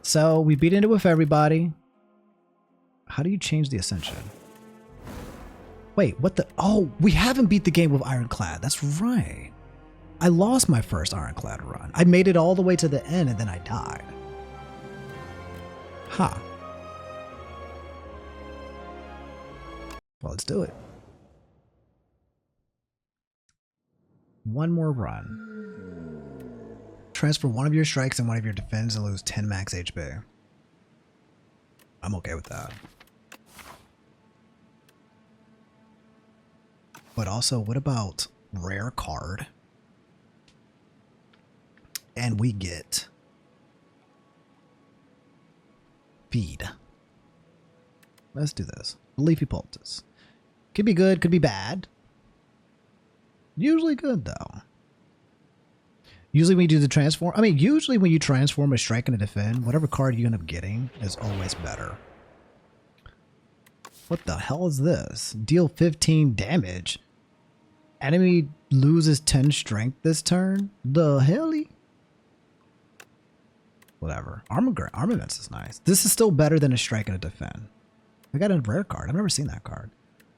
So we beat into it with everybody. How do you change the ascension? Wait, what the? Oh, we haven't beat the game with ironclad. That's right. I lost my first ironclad run. I made it all the way to the end and then I died. Huh. Well, let's do it. One more run. Transfer one of your strikes and one of your defense and lose 10 max HP. I'm okay with that. But also, what about rare card? And we get feed. Let's do this. Leafy poultice. Could be good, could be bad. Usually good though. Usually when you do the transform, usually when you transform a strike and a defend, whatever card you end up getting is always better. What the hell is this? Deal 15 damage. Enemy loses 10 strength this turn? The helly? Whatever. Armaments is nice. This is still better than a strike and a defend. I got a rare card. I've never seen that card.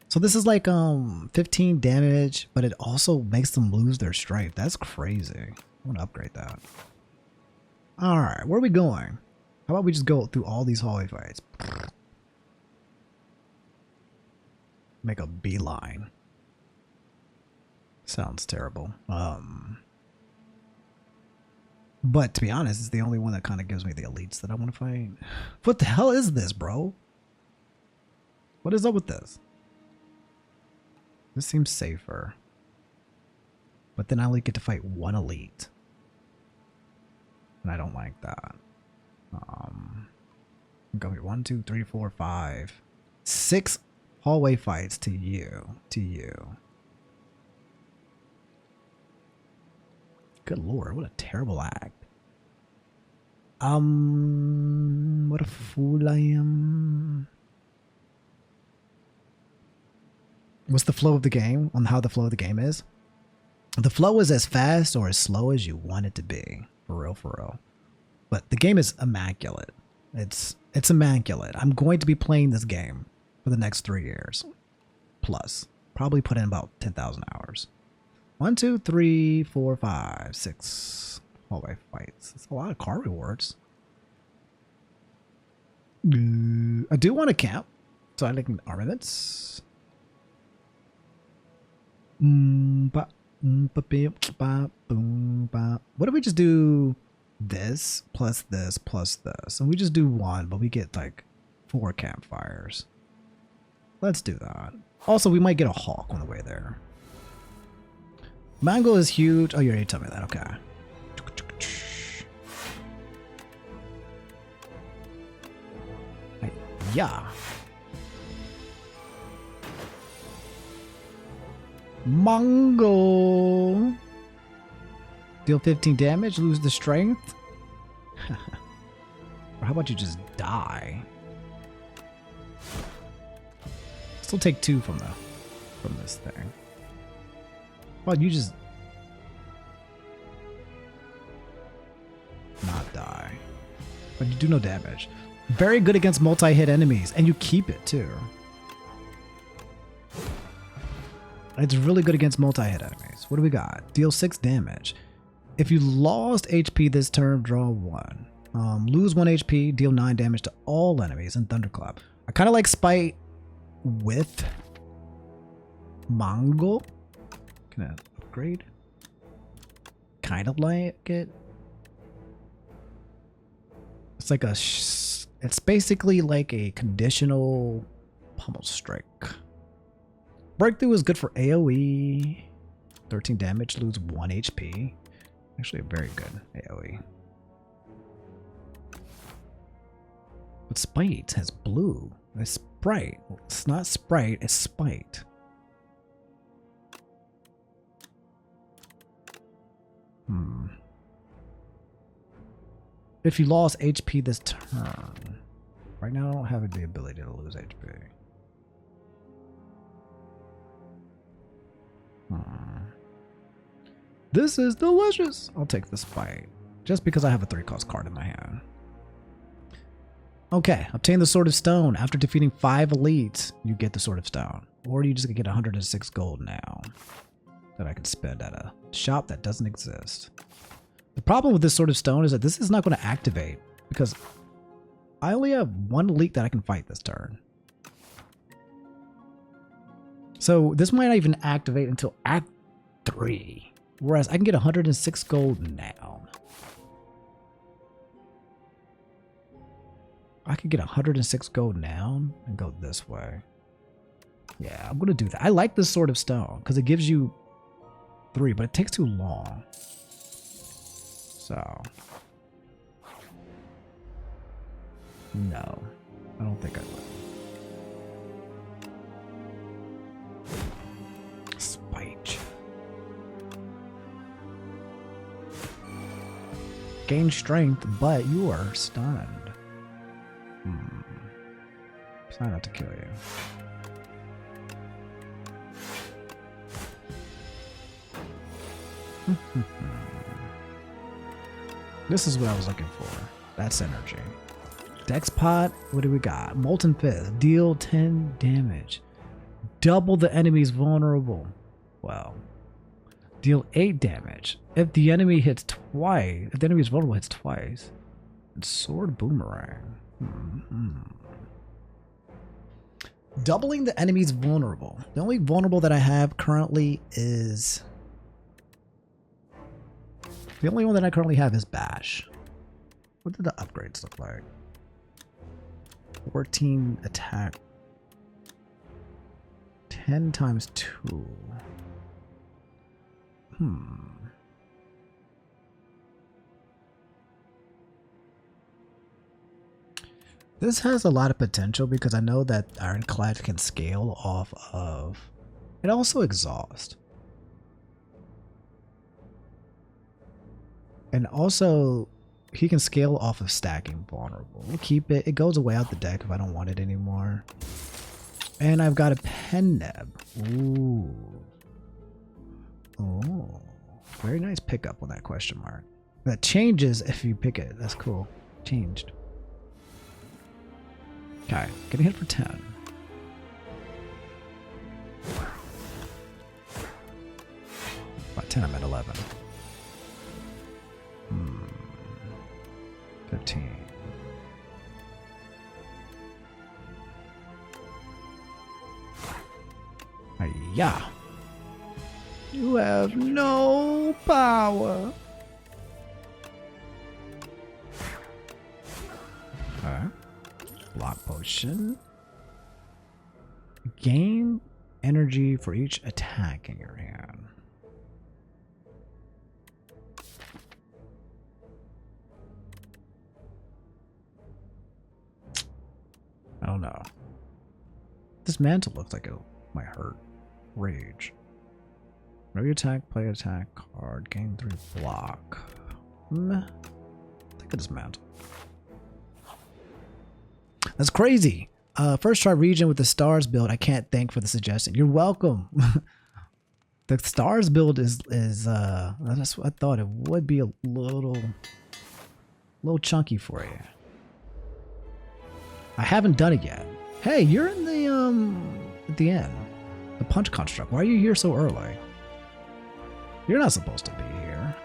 So this is like 15 damage, but it also makes them lose their strength. That's crazy. I want to upgrade that. Alright, where are we going? How about we just go through all these hallway fights? Make a beeline. Sounds terrible. But to be honest, it's the only one that kind of gives me the elites that I want to fight. What the hell is this, bro? What is up with this? This seems safer. But then I only get to fight one elite. And I don't like that. Go here. 1, 2, 3, 4, 5. 6 hallway fights to you. Good lord, what a terrible act. What a fool I am. What's the flow of the game? On how the flow of the game is? The flow is as fast or as slow as you want it to be. For real. But the game is immaculate. It's immaculate. I'm going to be playing this game for the next 3 years. Plus. Probably put in about 10,000 hours. 1, 2, 3, 4, 5, 6 hallway fights. It's a lot of card rewards. I do want to camp. So I like armaments. What if we just do this plus this plus this? And we just do one, but we get like 4 campfires. Let's do that. Also, we might get a hawk on the way there. Mango is huge. Oh, you already told me that. Okay. Yeah. Mango. Deal 15 damage, lose the strength. Or how about you just die? Still take 2 from this thing. Well, you just not die. But you do no damage. Very good against multi-hit enemies, and you keep it too. It's really good against multi-hit enemies. What do we got? Deal 6 damage. If you lost HP this turn, draw 1. Lose 1 HP, deal 9 damage to all enemies in Thunderclap. I kind of like Spite with Mongol. Can I upgrade? Kind of like it. It's like it's basically like a conditional pummel strike. Breakthrough is good for AoE. 13 damage, lose 1 HP. Actually a very good AoE. But Spite has blue. It's Sprite. It's not Sprite, it's Spite. If you lost HP this turn. Right now I don't have the ability to lose HP. This is delicious. I'll take the Spite. Just because I have a 3-cost card in my hand. Okay, obtain the Sword of Stone. After defeating 5 elites, you get the Sword of Stone. Or you just get 106 gold now that I can spend at a shop that doesn't exist. The problem with this Sword of Stone is that this is not going to activate because I only have 1 elite that I can fight this turn. So this might not even activate until Act 3. Whereas I can get 106 gold now. I could get 106 gold now and go this way. Yeah, I'm going to do that. I like this Sword of Stone because it gives you 3, but it takes too long. So. No, I don't think I would. Spite. Gain strength, but you are stunned. Try not to kill you. This is what I was looking for. That's energy. Dex pot, what do we got? Molten Fist, deal 10 damage. Double the enemy's vulnerable. Wow. Deal 8 damage. If the enemy hits twice, if the enemy is vulnerable hits twice. And sword boomerang. Doubling the enemy's vulnerable. The only vulnerable that I have currently is... The only one that I currently have is Bash. What did the upgrades look like? 14 attack. 10 times 2. This has a lot of potential because I know that ironclad can scale off of... It also exhaust. And also, he can scale off of stacking vulnerable. We'll keep it. It goes away out the deck if I don't want it anymore. And I've got a pen neb. Ooh. Oh. Very nice pickup on that question mark. That changes if you pick it. That's cool. Changed. Okay. Getting hit for 10. By 10, I'm at 11. 15. Hiya! You have no power. Okay. Block potion. Gain energy for each attack in your hand. I don't know. This mantle looks like it might hurt. Rage. Whenever you attack, play attack card. Gain 3 block. I think it is mantle. That's crazy. First try region with the stars build. I can't thank for the suggestion. You're welcome. The stars build is that's what I thought it would be a little chunky for you. I haven't done it yet. Hey, you're in the at the end. The punch construct. Why are you here so early? You're not supposed to be here.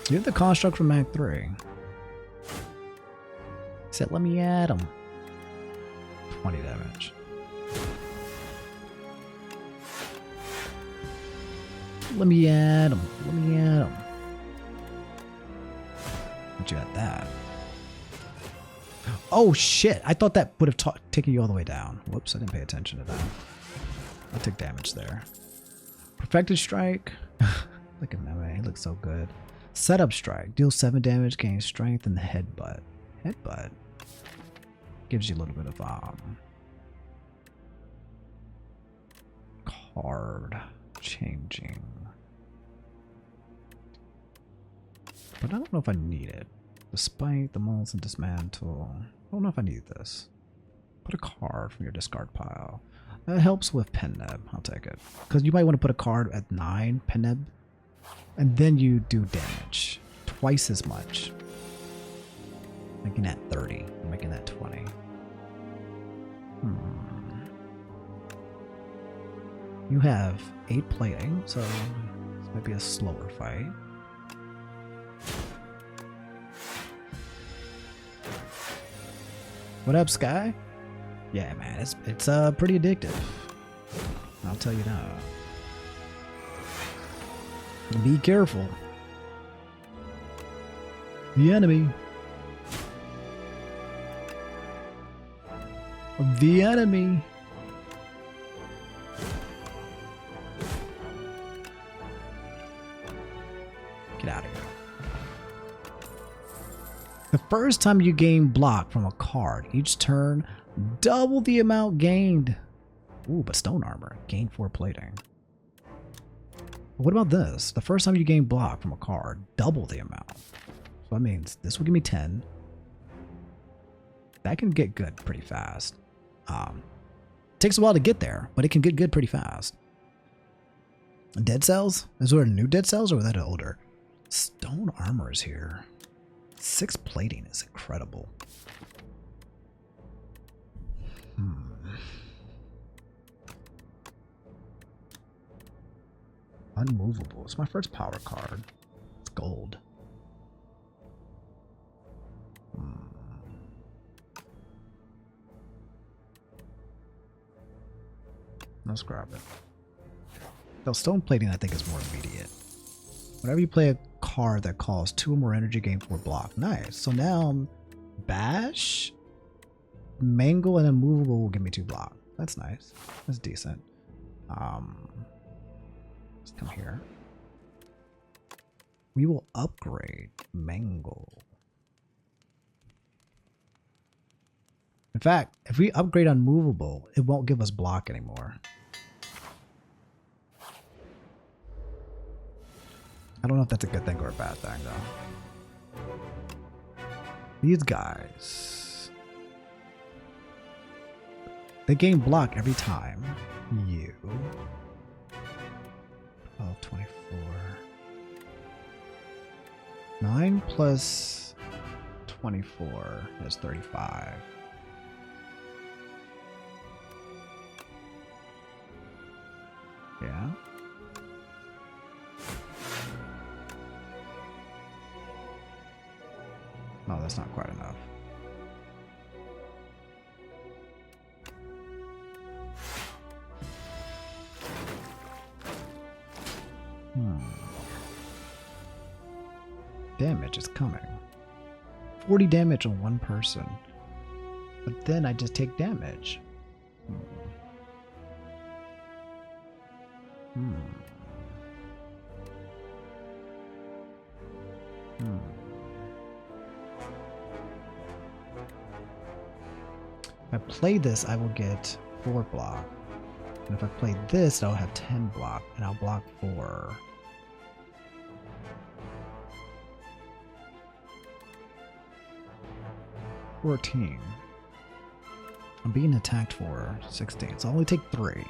You're the construct from Act 3. He said, let me add him. 20 damage. Let me add him. Let me add him. But you got that. Oh shit! I thought that would have taken you all the way down. Whoops, I didn't pay attention to that. I took damage there. Perfected strike. Look at that man, he looks so good. Setup strike. Deal 7 damage, gain strength, and the headbutt. Headbutt gives you a little bit of card changing. But I don't know if I need it. The spike, the molds, and dismantle. I don't know if I need this. Put a card from your discard pile. That helps with pen nib. I'll take it. Because you might want to put a card at 9 pen nib. And then you do damage. Twice as much. Making that 30. I'm making that 20. You have 8 plating, so this might be a slower fight. What up, Sky? Yeah, man, it's pretty addictive. I'll tell you that. Be careful. The enemy. The enemy. Get out of here. The first time you gain block from a card, each turn, double the amount gained. Ooh, but stone armor. Gain 4 plating. What about this? The first time you gain block from a card, double the amount. So that means this will give me 10. That can get good pretty fast. Takes a while to get there, but it can get good pretty fast. Dead cells? Is there a new dead cells or was that older? Stone armor is here. 6 plating is incredible. Unmovable. It's my first power card. It's gold. Let's grab it. Though stone plating I think is more immediate. Whenever you play a card that costs 2 or more energy, gain 4 block. Nice. So now bash, mangle, and immovable will give me 2 block. That's nice. That's decent. Let's come here. We will upgrade mangle. In fact, if we upgrade unmovable, it won't give us block anymore. I don't know if that's a good thing or a bad thing, though. These guys. They gain block every time. You. 12, 24. 9 plus 24 is 35. Yeah. No, that's not quite enough. Damage is coming. 40 damage on one person. But then I just take damage. If I play this, I will get 4 block. And if I play this, I'll have 10 block, and I'll block 4. $14. I'm being attacked for 16, so I'll only take 3.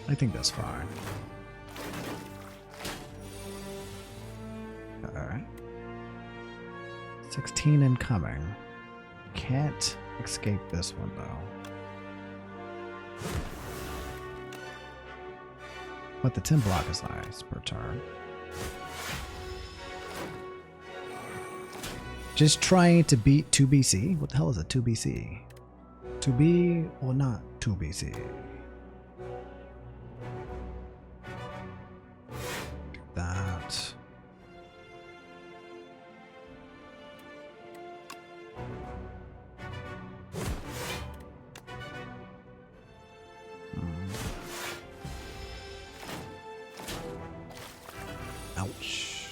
I think that's fine. Alright. 16 incoming. Can't escape this one though. But the 10 block is nice per turn. Just trying to beat 2BC? What the hell is a 2BC? 2B or not 2BC? That. Ouch.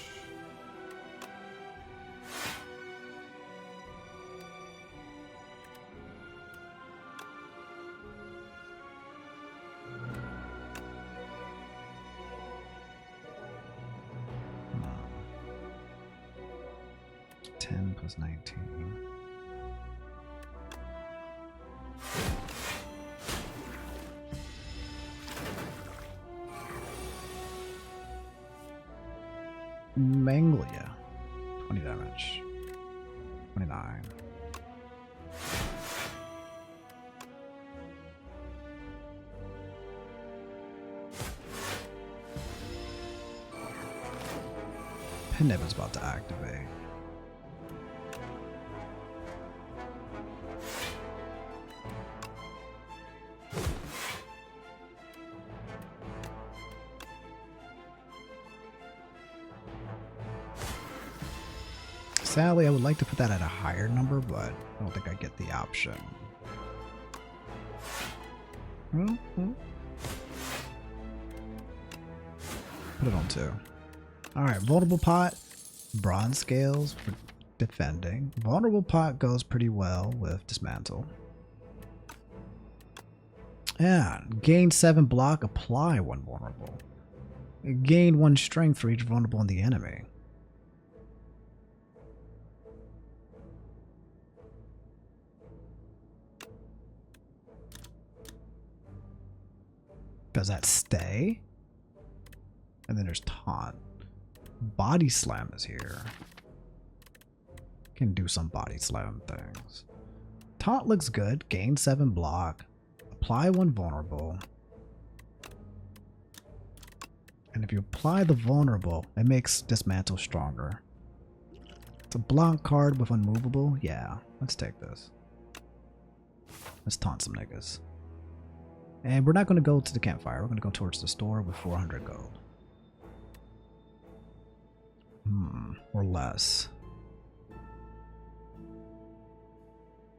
10 plus 19. Manglia. 20 damage. 29. Pinip is about to activate. Sadly, I would like to put that at a higher number, but I don't think I get the option. Put it on 2. Alright, vulnerable pot, bronze scales for defending. Vulnerable pot goes pretty well with dismantle. And gain 7 block, apply 1 vulnerable. Gain 1 strength for each vulnerable in the enemy. Does that stay? And then there's taunt. Body slam is here. Can do some body slam things. Taunt looks good. Gain 7 block. Apply 1 vulnerable. And if you apply the vulnerable, it makes dismantle stronger. It's a block card with unmovable. Yeah, let's take this. Let's taunt some niggas. And we're not going to go to the campfire. We're going to go towards the store with 400 gold. Or less.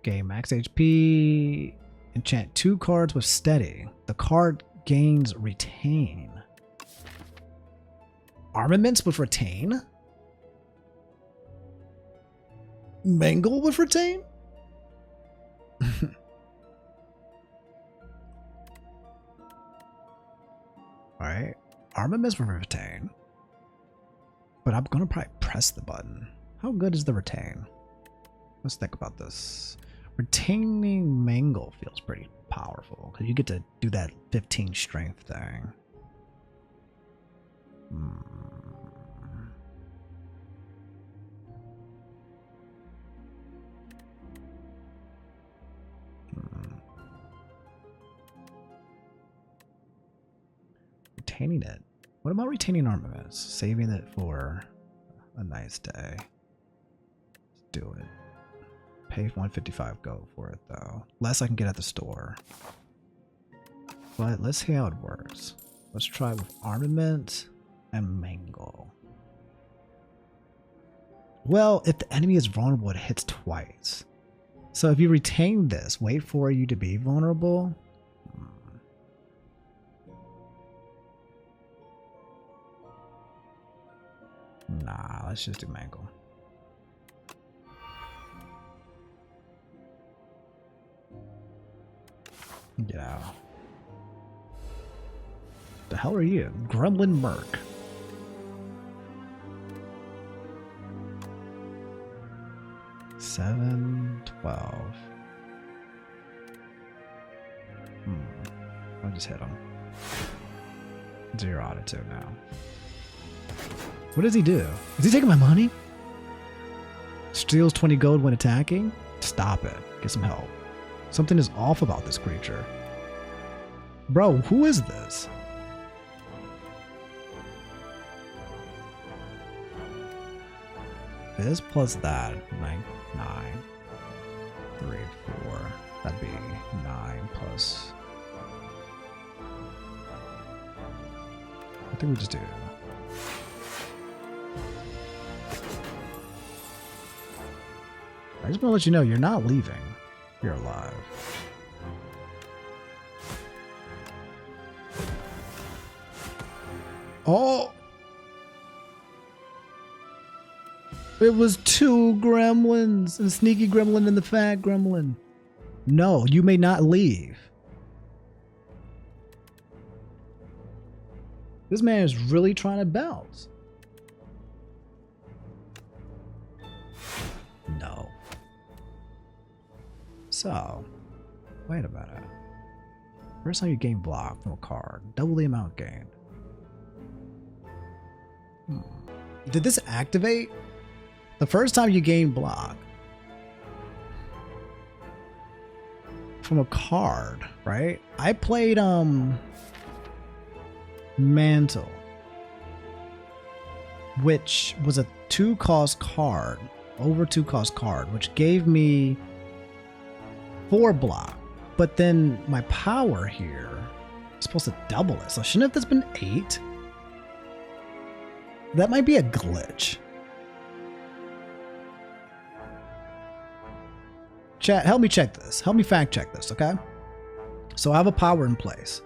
Gain max HP. Enchant 2 cards with steady. The card gains retain. Armaments with retain? Mangle with retain? Alright. Armaments with retain. But I'm gonna probably press the button. How good is the retain? Let's think about this. Retaining Mangle feels pretty powerful because you get to do that 15 strength thing. Retaining it. What about retaining armaments? Saving it for a nice day. Let's do it. Pay 155 gold for it though. Less I can get at the store. But let's see how it works. Let's try with armament and mangle. Well, if the enemy is vulnerable, it hits twice. So if you retain this, wait for you to be vulnerable. Nah, let's just do mangle. Get out. The hell are you? Gremlin Merc. Seven, 12. I'll just hit him. 0 out of 2 now. What does he do? Is he taking my money? Steals 20 gold when attacking? Stop it. Get some help. Something is off about this creature. Bro, who is this? This plus that, 9, 3, 4. That'd be 9 plus. I think we just do. I just want to let you know you're not leaving. You're alive. Oh! It was 2 gremlins, a sneaky gremlin and the fat gremlin. No, you may not leave. This man is really trying to bounce. No. So, wait a minute. First time you gain block from a card, double the amount gained. Did this activate? The first time you gain block from a card, right? I played Mantle, which was a 2-cost card, over 2-cost card, which gave me 4 block. But then my power here is supposed to double it. So shouldn't this been 8? That might be a glitch. Chat, help me check this. Help me fact check this, okay? So I have a power in place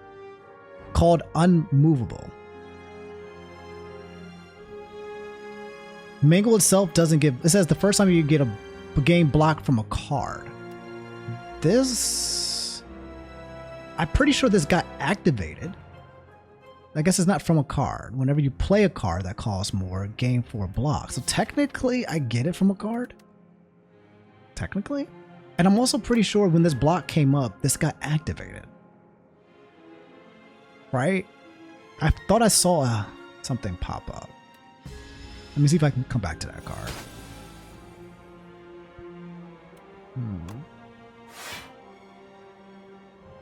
called Unmovable. Mangle itself doesn't give... It says the first time you get a game blocked from a card. This... I'm pretty sure this got activated. I guess it's not from a card. Whenever you play a card that costs more, gain 4 blocks. So technically, I get it from a card. Technically. And I'm also pretty sure when this block came up, this got activated. Right? I thought I saw something pop up. Let me see if I can come back to that card.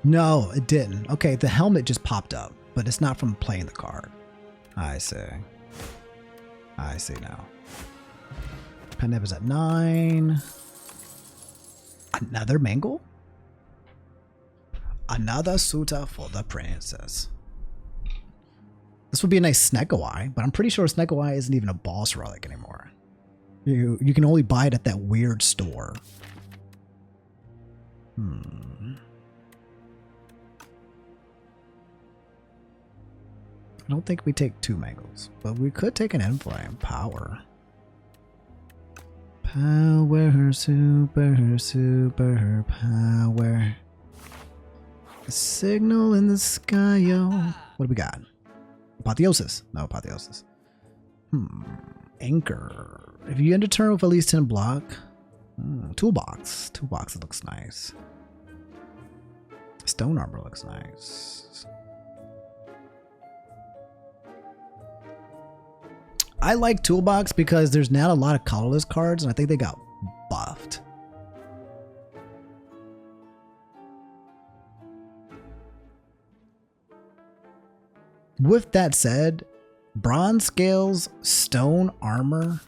No, it didn't. Okay, the helmet just popped up, but it's not from playing the card. I see. I see now. Pendev is at 9. Another Mangle? Another suitor for the princess. This would be a nice Snegowai, but I'm pretty sure Snegowai isn't even a boss relic anymore. You can only buy it at that weird store. I don't think we take 2 Mangles, but we could take an Enflame. Power. Power, super power. A signal in the sky, yo. What do we got? Apotheosis. No apotheosis. Anchor. If you end a turn with at least 10 block. Toolbox. Toolbox looks nice. Stone armor looks nice. I like Toolbox because there's not a lot of colorless cards, and I think they got buffed. With that said, bronze scales, stone armor,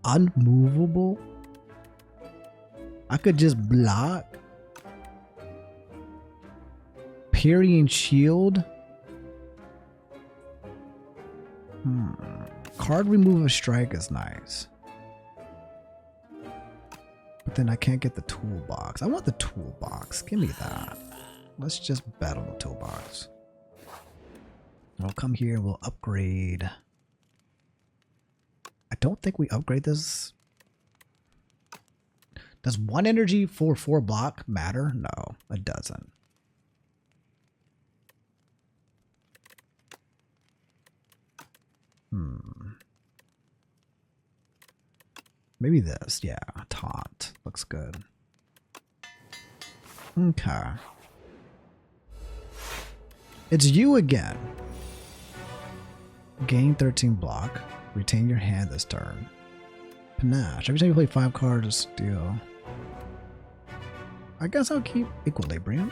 unmovable. I could just block. Parrying shield. Card remove of strike is nice. But then I can't get the toolbox. I want the toolbox. Give me that. Let's just battle the toolbox. We'll come here and we'll upgrade. I don't think we upgrade this. Does 1 energy for 4 block matter? No, it doesn't. Maybe this. Yeah, taunt. Looks good. Okay. It's you again. Gain 13 block. Retain your hand this turn. Panache. Every time you play 5 cards, deal. I guess I'll keep Equilibrium.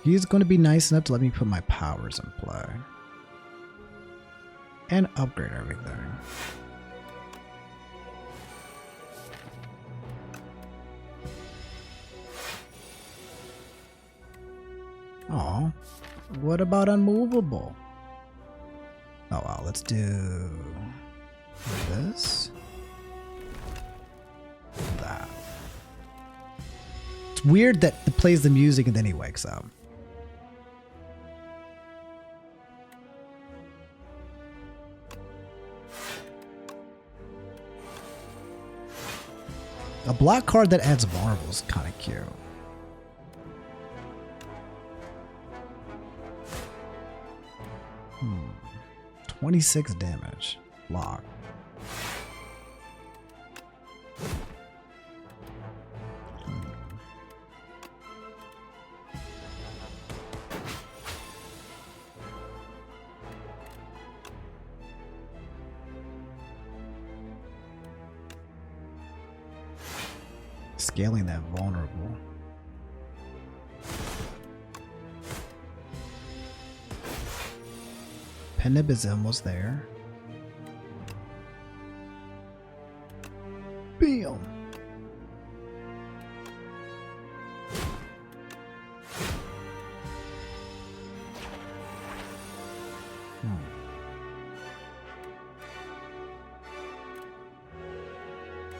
He's going to be nice enough to let me put my powers in play. And upgrade everything. Oh, what about unmovable? Oh well, let's do this. That. It's weird that it plays the music and then he wakes up. A black card that adds vulnerable is kind of cute. 26 damage. Block. Scaling that vulnerable. Penib is almost there. Bam!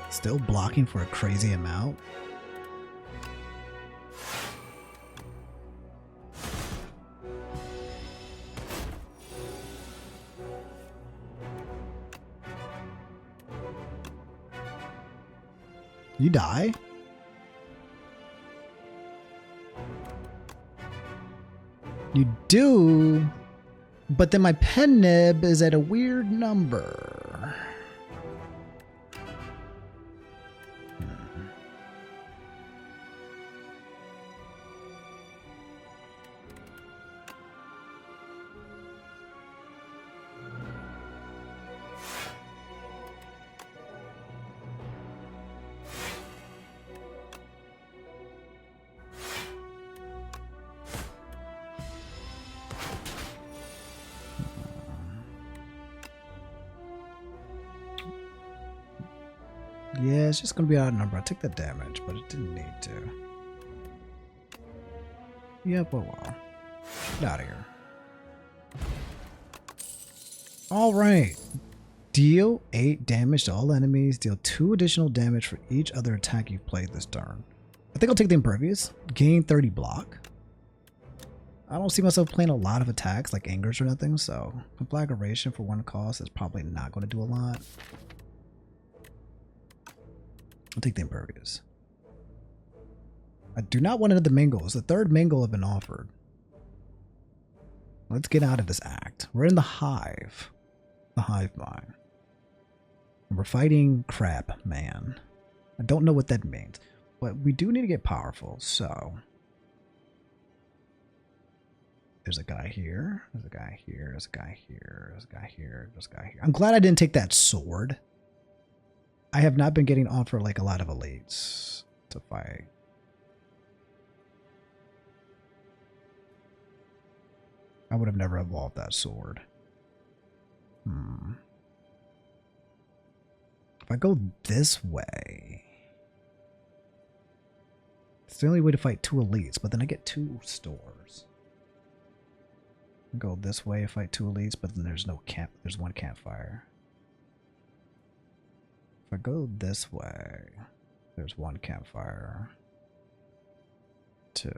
Still blocking for a crazy amount. You die? You do, but then my pen nib is at a weird number. Yeah, it's just gonna be an odd number. I took the damage, but it didn't need to. Yep, oh well. Get out of here. Alright. Deal 8 damage to all enemies. Deal 2 additional damage for each other attack you've played this turn. I think I'll take the Impervious. Gain 30 block. I don't see myself playing a lot of attacks like Angers or nothing, so Conflagration for 1 cost is probably not going to do a lot. I'll take the Impervious. I do not want another Mingle. It's the 3rd Mingle I've been offered. Let's get out of this act. We're in the Hive. The Hive Mind. And we're fighting Crab Man. I don't know what that means. But we do need to get powerful, so... There's a guy here. There's a guy here. There's a guy here. There's a guy here. There's a guy here. I'm glad I didn't take that sword. I have not been getting offered like a lot of elites to fight. I would have never evolved that sword. If I go this way, it's the only way to fight 2 elites, but then I get 2 stores. Go this way, fight 2 elites, but then there's no camp. There's 1 campfire. If I go this way, there's 1 campfire. 2.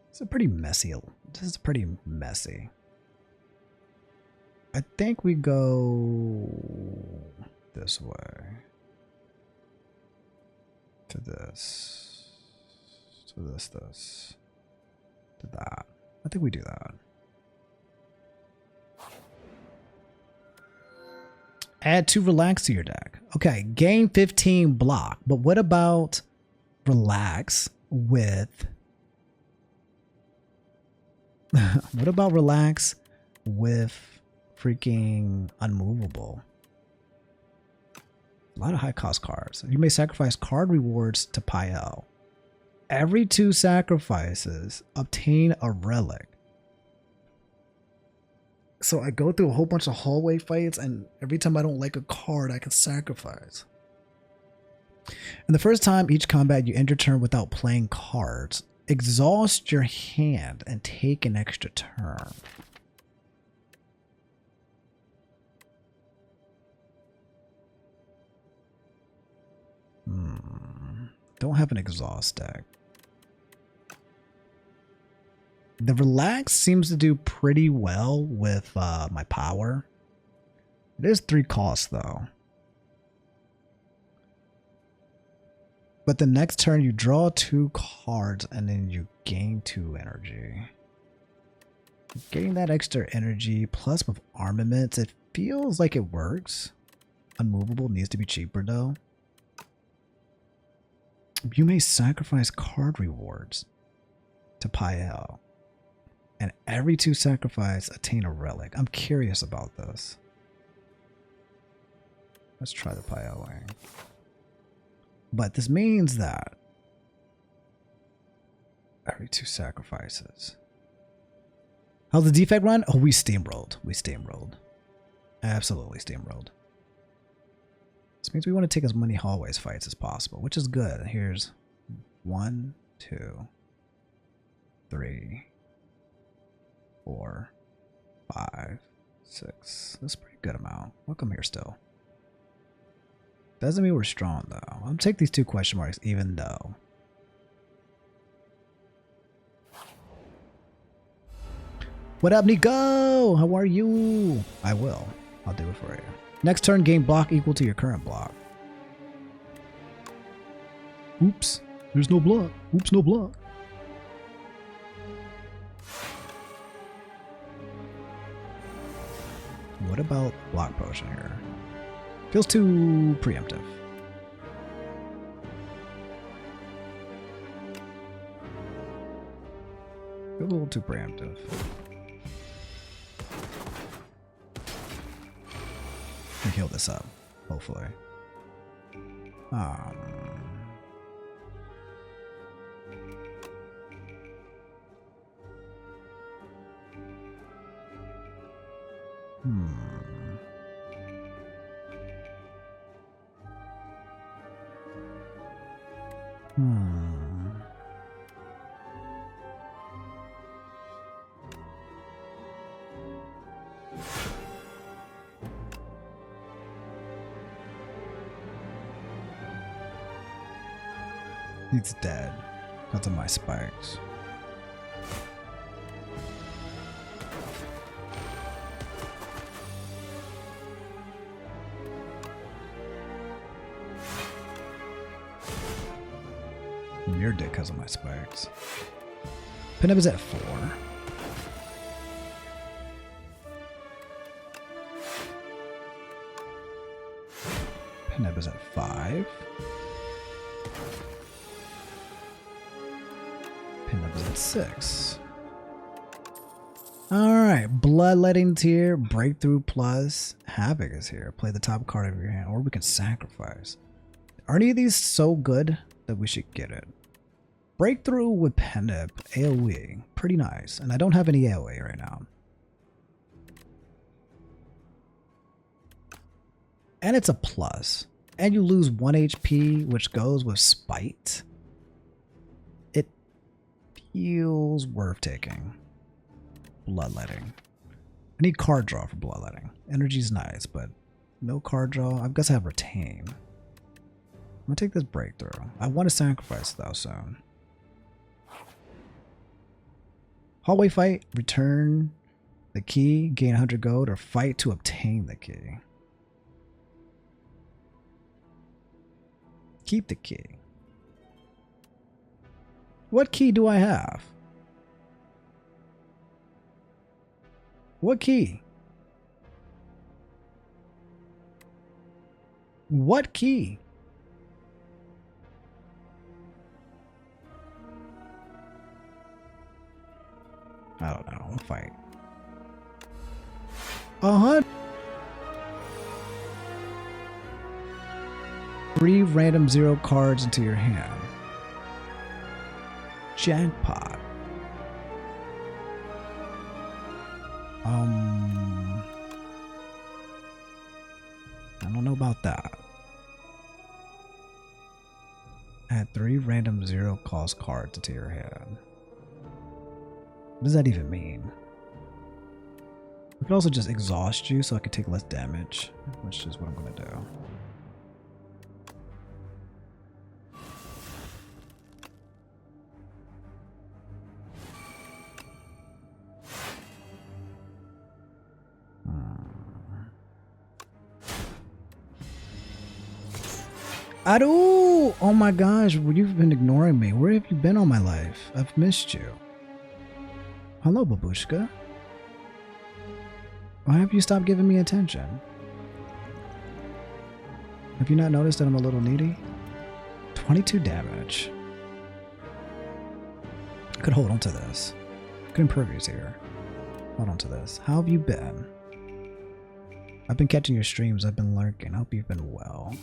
It's a pretty messy. This is pretty messy. I think we go this way. To this. To this. To that. I think we do that. Add 2 relax to your deck. Okay, gain 15 block. But what about relax with... what about relax with freaking unmovable? A lot of high cost cards. You may sacrifice card rewards to Pael. Every 2 sacrifices, obtain a relic. So I go through a whole bunch of hallway fights, and every time I don't like a card, I can sacrifice. And the first time each combat you end your turn without playing cards, exhaust your hand and take an extra turn. Don't have an exhaust deck. The relax seems to do pretty well with my power. It is 3 costs though. But the next turn you draw 2 cards and then you gain 2 energy. Getting that extra energy plus with armaments, it feels like it works. Unmovable needs to be cheaper though. You may sacrifice card rewards to Pael. And every 2 sacrifice attain a relic. I'm curious about this. Let's try the Pael way. But this means that every 2 sacrifices. How's the defect run? Oh, we steamrolled. We steamrolled. Absolutely steamrolled. This means we want to take as many hallways fights as possible, which is good. Here's 1, 2, 3, 4, 5, 6. That's a pretty good amount. Welcome here still. Doesn't mean we're strong though. I'll take these 2 question marks even though. What up, Nico? How are you? I will. I'll do it for you. Next turn, gain block equal to your current block. Oops. There's no block. Oops, no block. What about block potion here? Feels too preemptive. A little too preemptive. Can heal this up, hopefully. He's dead because of my spikes. You're dead because of my spikes. Pinup is at 4. Pinup is at 5. Pinup is at 6. Alright, Bloodletting's here. Breakthrough plus. Havoc is here. Play the top card of your hand, or we can sacrifice. Are any of these so good that we should get it? Breakthrough with Pinup, AoE. Pretty nice. And I don't have any AoE right now. And it's a plus. And you lose 1 HP, which goes with Spite. It feels worth taking. Bloodletting. I need card draw for Bloodletting. Energy's nice, but no card draw. I guess I have Retain. I'm gonna take this Breakthrough. I want to sacrifice though soon. Hallway fight, return the key, gain 100 gold, or fight to obtain the key. Keep the key. What key do I have? What key? What key? I don't know. I'll fight. 3 random 0 cards into your hand. Jackpot. I don't know about that. Add 3 random 0 cost cards into your hand. What does that even mean? We could also just exhaust you so I could take less damage, which is what I'm going to do. Aru! Oh my gosh, you've been ignoring me. Where have you been all my life? I've missed you. Hello, Babushka. Why have you stopped giving me attention? Have you not noticed that I'm a little needy? 22 damage. Could hold on to this. Good impervious here. Hold on to this. How have you been? I've been catching your streams. I've been lurking. I hope you've been well.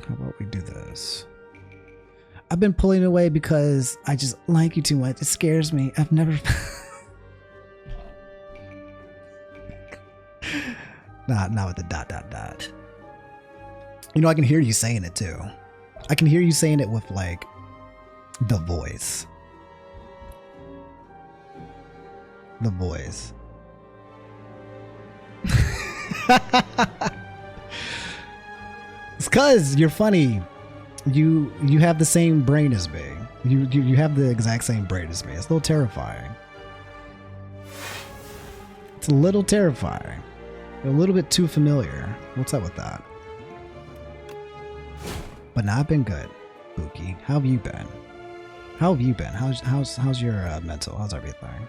How about we do this? I've been pulling away because I just like you too much. It scares me. I've never... Not with the ... You know, I can hear you saying it too. I can hear you saying it with like the voice. The voice. It's cause you're funny. You have the same brain as me. You have the exact same brain as me. It's a little terrifying. It's a little terrifying. You're a little bit too familiar. What's up with that? But nah, I've been good, Buki. How have you been? How have you been? How's your mental? How's everything?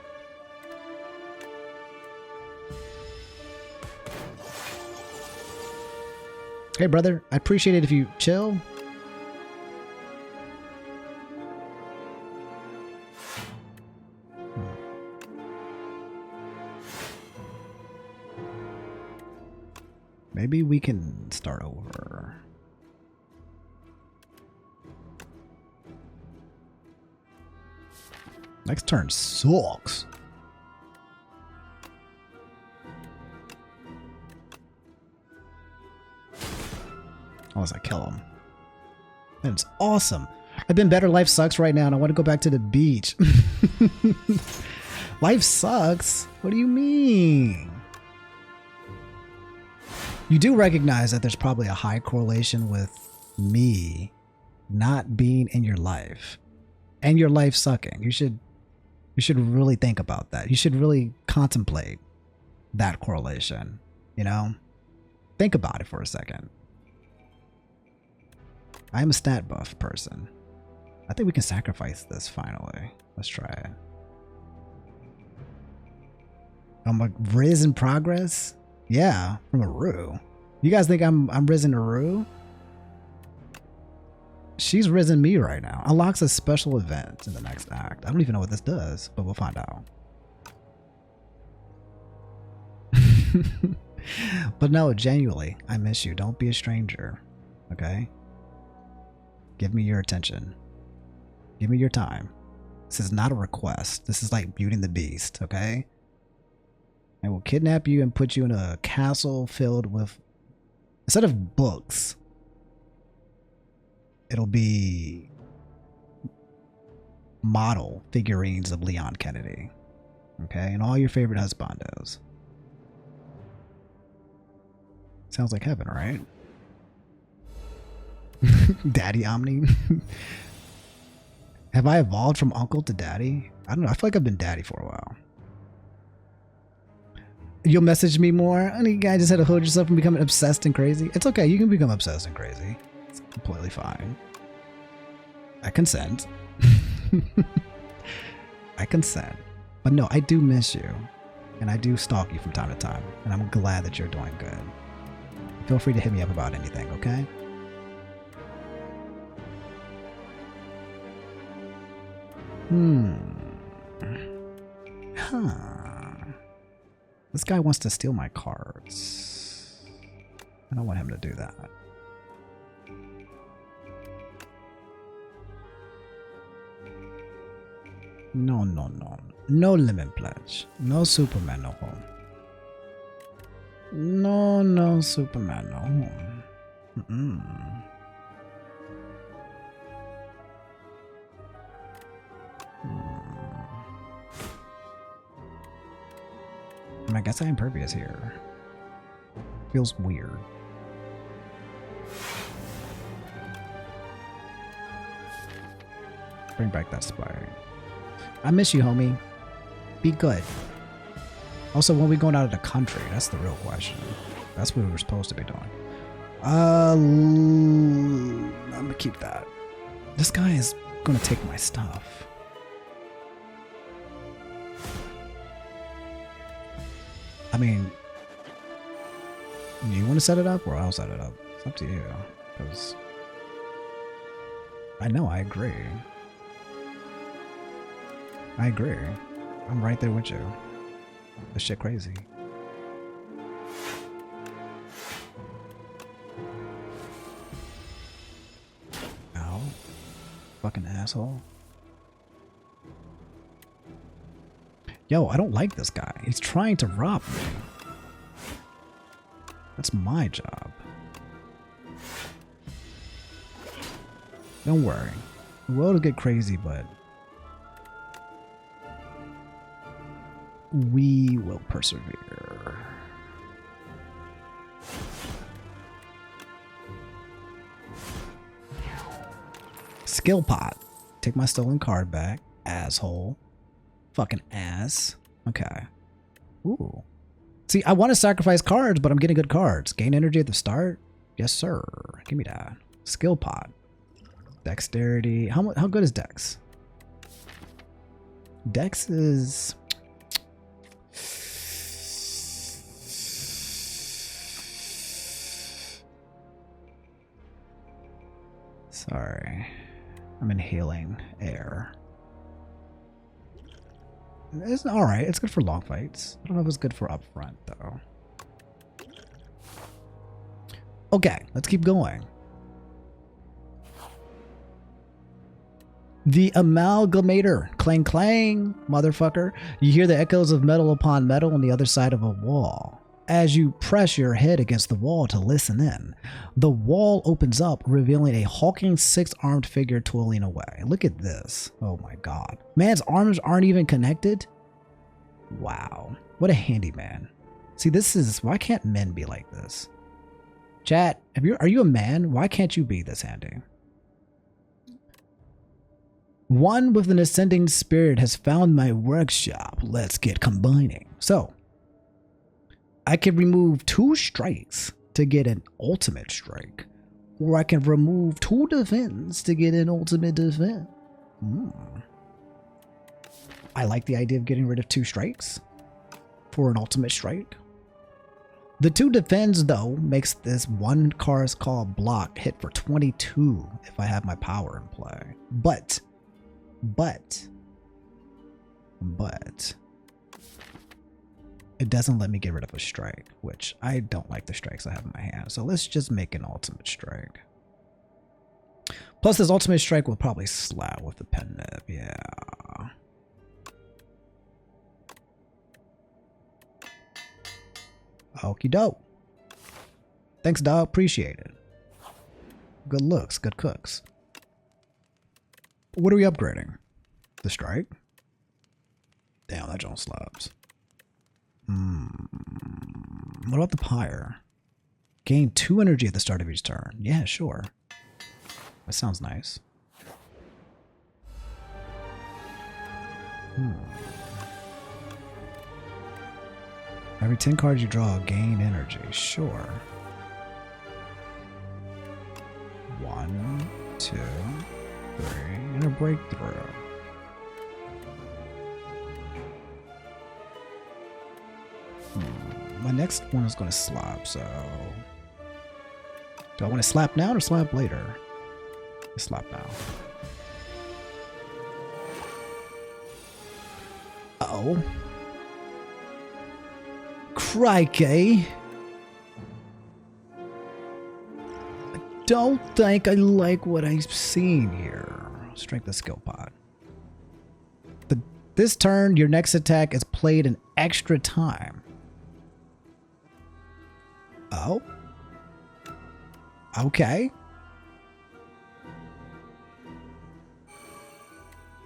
Hey, brother. I appreciate it if you chill. Maybe we can start over. Next turn sucks. Unless I kill him. And it's awesome. I've been better. Life sucks right now and I want to go back to the beach. Life sucks? What do you mean? You do recognize that there's probably a high correlation with me not being in your life and your life sucking. You should really think about that. You should really contemplate that correlation, you know? Think about it for a second. I'm a stat buff person. I think we can sacrifice this finally. Let's try it. I'm a Riz in progress? Yeah, from a Rue. You guys think I'm risen a Rue? She's risen me right now. Unlocks a special event in the next act. I don't even know what this does, but we'll find out. But no, genuinely, I miss you. Don't be a stranger. Okay? Give me your attention. Give me your time. This is not a request. This is like Beauty and the Beast, okay? I will kidnap you and put you in a castle filled with, instead of books, it'll be model figurines of Leon Kennedy. Okay? And all your favorite husbandos. Sounds like heaven, right? Daddy Omni? Have I evolved from uncle to daddy? I don't know. I feel like I've been daddy for a while. You'll message me more? And you guys just had to hold yourself from becoming obsessed and crazy. It's okay. You can become obsessed and crazy. It's completely fine. I consent. I consent. But no, I do miss you. And I do stalk you from time to time. And I'm glad that you're doing good. Feel free to hit me up about anything, okay? Huh. This guy wants to steal my cards. I don't want him to do that. No, no, no. No limit pledge. No Superman, no home. No, no Superman, no home. I guess I'm impervious here. Feels weird. Bring back that spire. I miss you, homie. Be good. Also, when we going out of the country? That's the real question. That's what we were supposed to be doing. I'm gonna keep that. This guy is gonna take my stuff. I mean, you want to set it up or I'll set it up? It's up to you. Because I know I agree. I agree. I'm right there with you. This shit crazy. Ow. Fucking asshole. Yo, I don't like this guy. He's trying to rob me. That's my job. Don't worry. The world will get crazy, but we will persevere. Skill pot. Take my stolen card back, asshole. Fucking ass. Okay. Ooh. See, I want to sacrifice cards, but I'm getting good cards. Gain energy at the start? Yes, sir. Give me that. Skill pot. Dexterity. How good is Dex? Dex is... Sorry. I'm inhaling air. It's alright. It's good for long fights. I don't know if it's good for up front, though. Okay, let's keep going. The amalgamator. Clang clang, motherfucker. You hear the echoes of metal upon metal on the other side of a wall. As you press your head against the wall to listen in, the wall opens up, revealing a hulking six-armed figure toiling away. Look at this. Oh my god. Man's arms aren't even connected? Wow. What a handyman. See, this is... Why can't men be like this? Chat, are you a man? Why can't you be this handy? One with an ascending spirit has found my workshop. Let's get combining. So, I can remove 2 strikes to get an ultimate strike. Or I can remove 2 defense to get an ultimate defense. I like the idea of getting rid of 2 strikes for an ultimate strike. The 2 defense, though, makes this 1 card's called block hit for 22 if I have my power in play. But it doesn't let me get rid of a strike, which I don't like the strikes I have in my hand. So let's just make an ultimate strike. Plus this ultimate strike will probably slap with the pen nib, yeah. Okie doke. Thanks, dog. Appreciate it. Good looks, good cooks. What are we upgrading? The strike? Damn, that joint slaps. What about the pyre? Gain 2 energy at the start of each turn. Yeah, sure. That sounds nice. Every 10 cards you draw, gain energy. Sure. 1, 2, 3, and a breakthrough. My next one is going to slap, so... Do I want to slap now or slap later? Slap now. Uh-oh. Crikey. I don't think I like what I've seen here. Strength the skill pot. This turn, your next attack is played an extra time. Oh. Okay.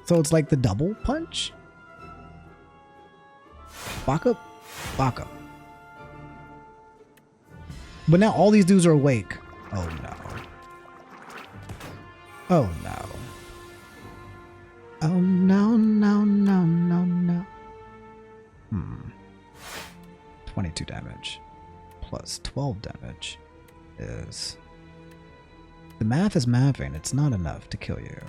So it's like the double punch? Baka? Baka. But now all these dudes are awake. Oh no. Oh no. Oh no, no, no, no, no. 22 damage. Plus 12 damage is... The math is mathing. It's not enough to kill you.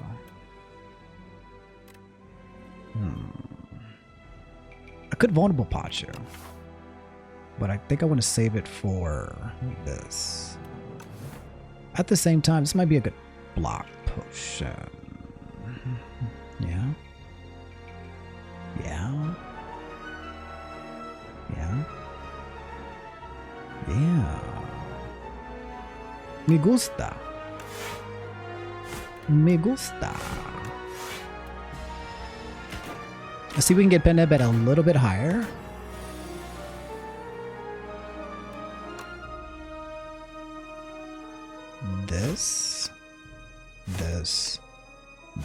I could vulnerable pot you, but I think I want to save it for this. At the same time, this might be a good block potion. Yeah. Yeah. Yeah. Yeah. Me gusta. Me gusta. Let's see if we can get Peneb at a little bit higher. This,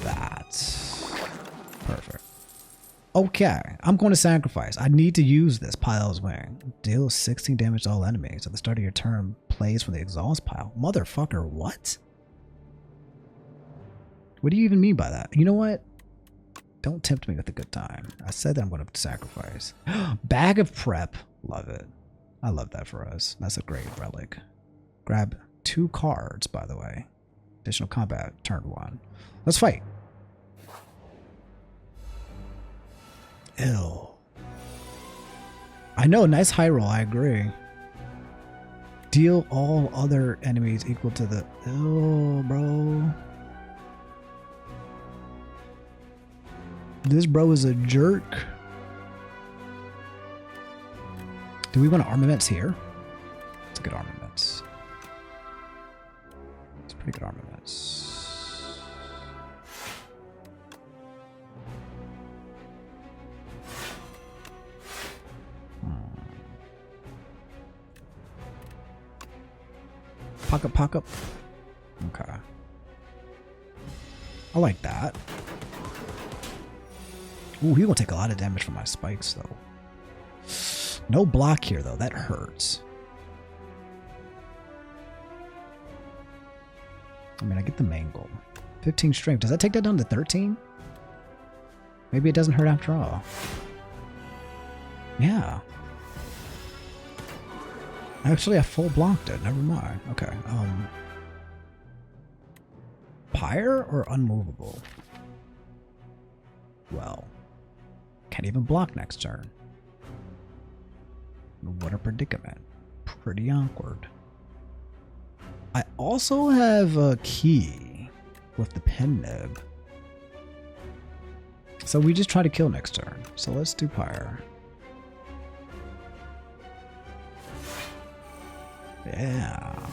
that. Perfect. Okay, I'm going to sacrifice. I need to use this Pile's Wing. Deal 16 damage to all enemies. At the start of your turn, plays from the exhaust pile. Motherfucker, what? What do you even mean by that? You know what? Don't tempt me with a good time. I said that I'm going to sacrifice. Bag of Prep. Love it. I love that for us. That's a great relic. Grab 2 cards, by the way. Additional combat, turn 1. Let's fight. Ew. I know, nice high roll, I agree. Deal all other enemies equal to the... Ew, bro. This bro is a jerk. Do we want armaments here? It's a good armaments. It's pretty good armaments. Pocket. Okay. I like that. Ooh, he's gonna take a lot of damage from my spikes, though. No block here, though. That hurts. I mean, I get the main goal. 15 strength. Does that take that down to 13? Maybe it doesn't hurt after all. Yeah. Actually, I full blocked it. Never mind. Okay. Pyre or unmovable? Well. Can't even block next turn. What a predicament. Pretty awkward. I also have a key with the pen nib. So we just try to kill next turn. So let's do Pyre. Yeah.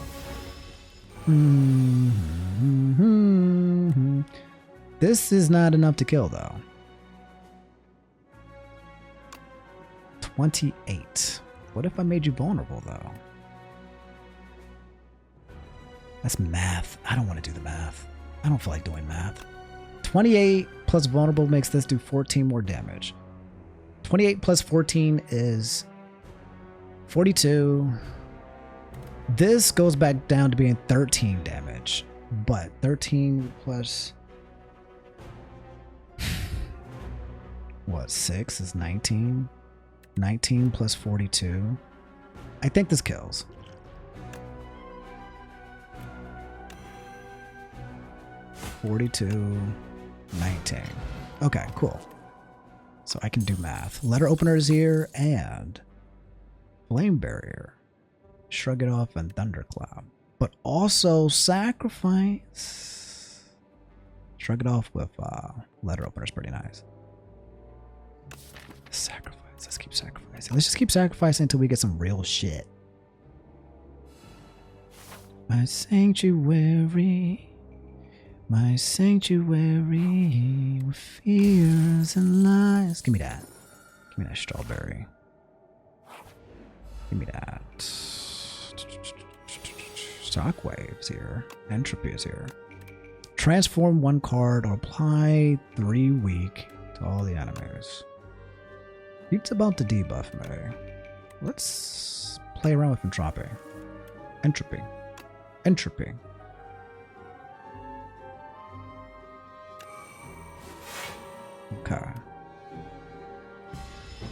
This is not enough to kill, though. 28. What if I made you vulnerable, though? That's math. I don't want to do the math. I don't feel like doing math. 28 plus vulnerable makes this do 14 more damage. 28 plus 14 is 42. This goes back down to being 13 damage. But 13 plus... what, 6 is 19? 19 plus 42. I think this kills. (42, 19). Okay, cool. So I can do math. Letter opener is here and flame barrier. Shrug it off and thundercloud. But also sacrifice. Shrug it off with letter opener is pretty nice. Sacrifice. Let's keep sacrificing. Let's just keep sacrificing until we get some real shit. My sanctuary. My sanctuary with fears and lies. Give me that. Give me that strawberry. Give me that. Shockwave's here. Entropy is here. Transform 1 card or apply 3 weak to all the enemies. He's about to debuff me. Let's play around with entropy. Entropy. Entropy. Okay.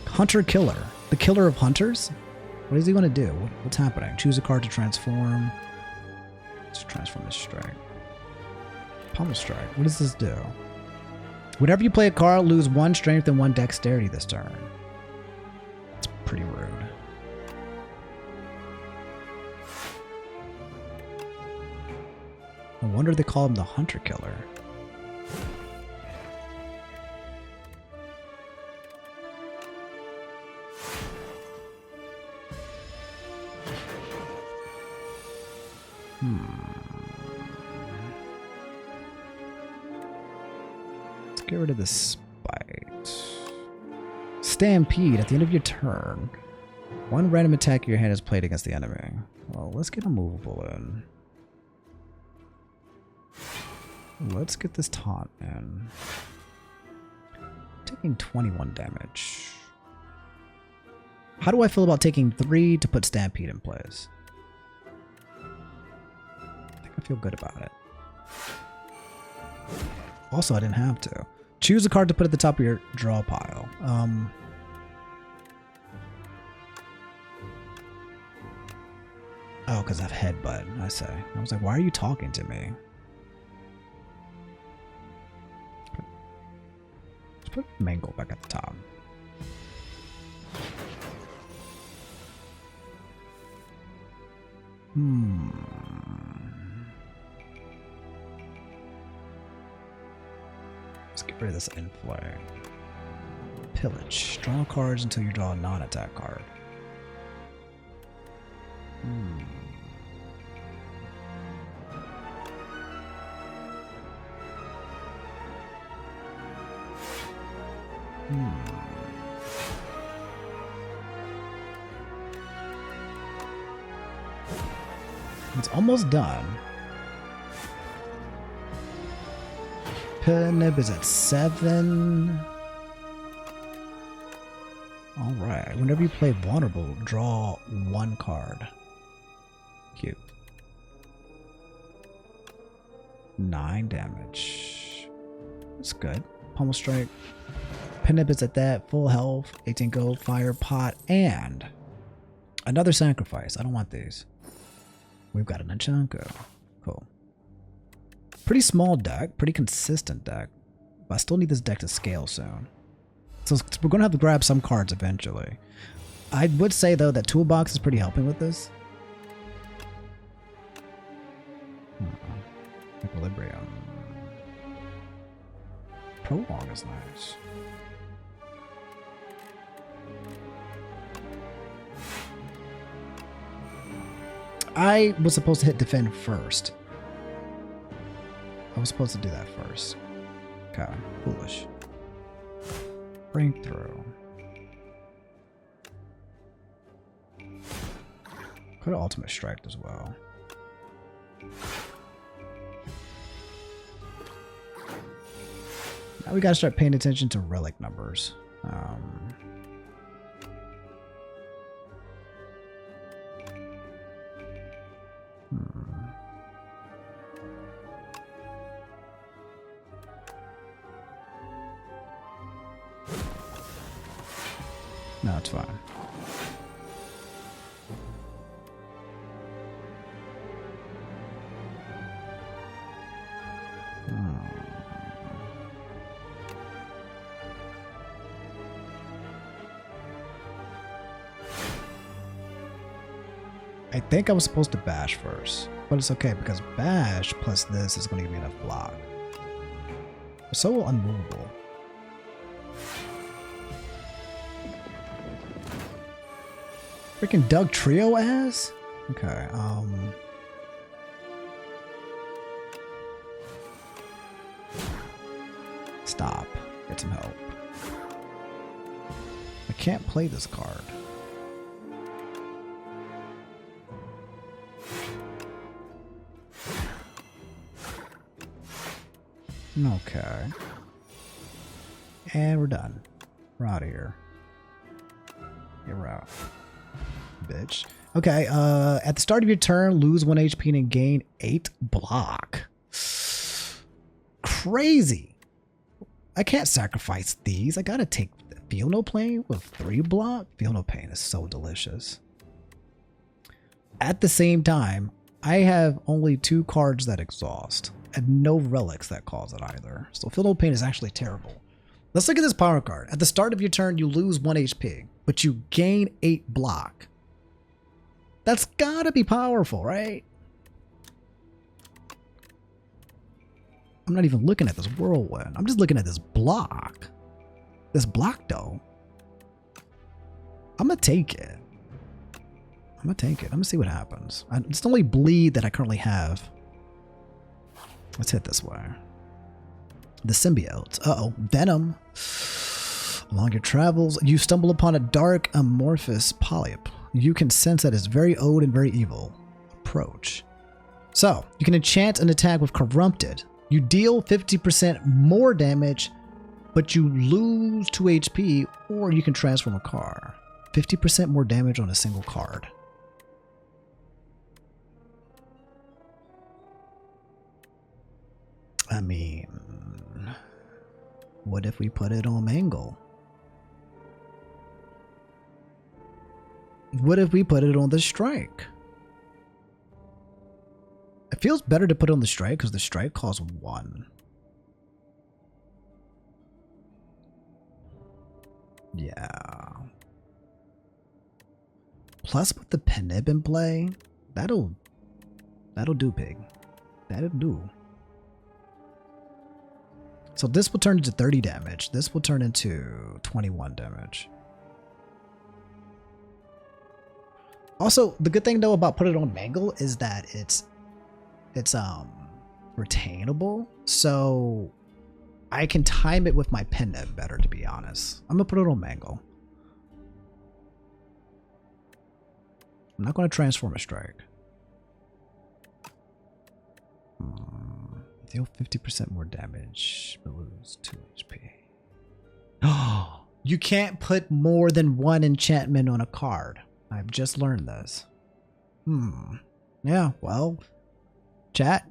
Hunter Killer. The killer of hunters? What is he going to do? What's happening? Choose a card to transform. Let's transform this strike. Pummel strike. What does this do? Whenever you play a card, lose 1 strength and 1 dexterity this turn. It's pretty rude. No wonder they call him the Hunter Killer. Let's get rid of this spite. Stampede. At the end of your turn, 1 random attack your hand is played against the enemy. Well, let's get a movable in. Let's get this taunt in. Taking 21 damage. How do I feel about taking 3 to put Stampede in place? I think I feel good about it. Also, I didn't have to. Choose a card to put at the top of your draw pile. Oh, because I have headbutt, I say. I was like, why are you talking to me? Let's put Mangle back at the top. Let's get rid of this inflay. Pillage. Draw cards until you draw a non-attack card. It's almost done. Nib is at 7. Alright. Whenever you play vulnerable, draw 1 card. Cute. 9 damage. That's good. Pummel strike. Nib is at that. Full health. 18 gold. Fire pot. And another sacrifice. I don't want these. We've got an Achanko. Cool. Pretty small deck, pretty consistent deck, but I still need this deck to scale soon. So we're going to have to grab some cards eventually. I would say though that Toolbox is pretty helping with this. Equilibrium. Prolong is nice. I was supposed to hit defend first. I was supposed to do that first. Okay, foolish. Break through. Could have ultimate strike as well. Now we gotta start paying attention to relic numbers. No, it's fine. I think I was supposed to bash first, but it's okay because bash plus this is going to give me enough block. So unmovable. Freaking Doug Trio ass? Okay, stop. Get some help. I can't play this card. Okay. And we're done. We're out of here. You're out. Bitch. Okay, at the start of your turn, lose 1 HP and gain 8 block. Crazy. I can't sacrifice these. I gotta take Feel No Pain with 3 block. Feel No Pain is so delicious. At the same time, I have only 2 cards that exhaust, and no relics that cause it either. So Feel No Pain is actually terrible. Let's look at this power card. At the start of your turn, you lose 1 HP, but you gain 8 block. That's gotta be powerful, right? I'm not even looking at this whirlwind. I'm just looking at this block. This block, though. I'm gonna take it. I'm gonna take it. I'm gonna see what happens. It's the only bleed that I currently have. Let's hit this way. The symbiote. Uh-oh. Venom. Along your travels, you stumble upon a dark, amorphous polyp. You can sense that it's very old and very evil. Approach. So, you can enchant an attack with Corrupted. You deal 50% more damage, but you lose 2 HP, or you can transform a card. 50% more damage on a single card. I mean, what if we put it on Mangle? What if we put it on the Strike? It feels better to put on the Strike because the Strike costs 1. Yeah. Plus with the Penib in play, that'll do, pig. That'll do. So this will turn into 30 damage. This will turn into 21 damage. Also, the good thing though about put it on Mangle is that it's retainable. So I can time it with my Penib better, to be honest. I'm gonna put it on Mangle. I'm not gonna transform a Strike. Deal 50% more damage, but lose 2 HP. Oh, you can't put more than 1 enchantment on a card. I've just learned this. Yeah, well, chat,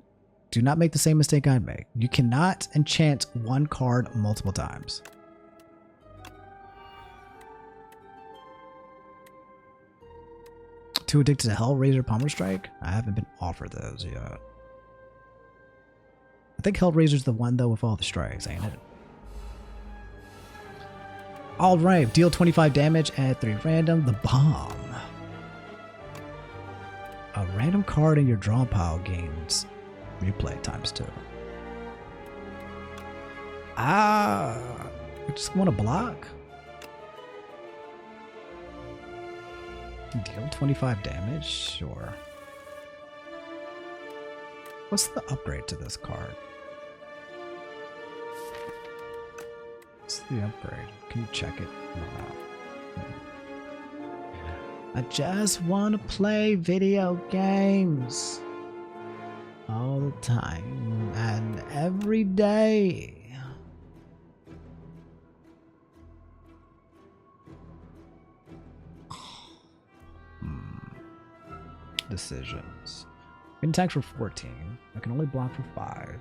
do not make the same mistake I make. You cannot enchant 1 card multiple times. Too addicted to Hellraiser Palmer Strike? I haven't been offered those yet. I think Hellraiser's the one though with all the strikes, ain't it? Alright, deal 25 damage, add 3 random, the bomb. A random card in your draw pile gains replay ×2. I just want to block. Deal 25 damage, sure. What's the upgrade to this card? What's the upgrade? Can you check it? No. I just want to play video games all the time and every day. Decisions. I can attack for 14. I can only block for 5.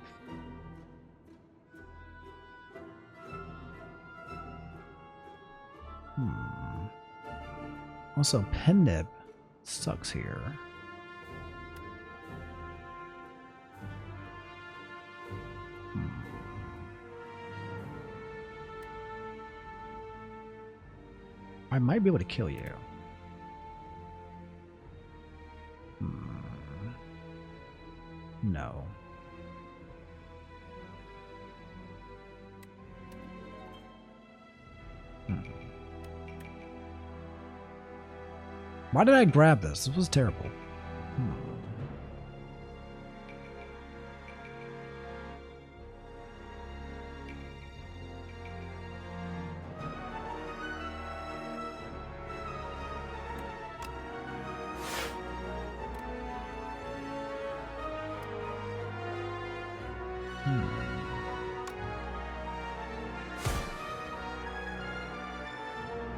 Also, Penib sucks here. I might be able to kill you. No. Why did I grab this? This was terrible.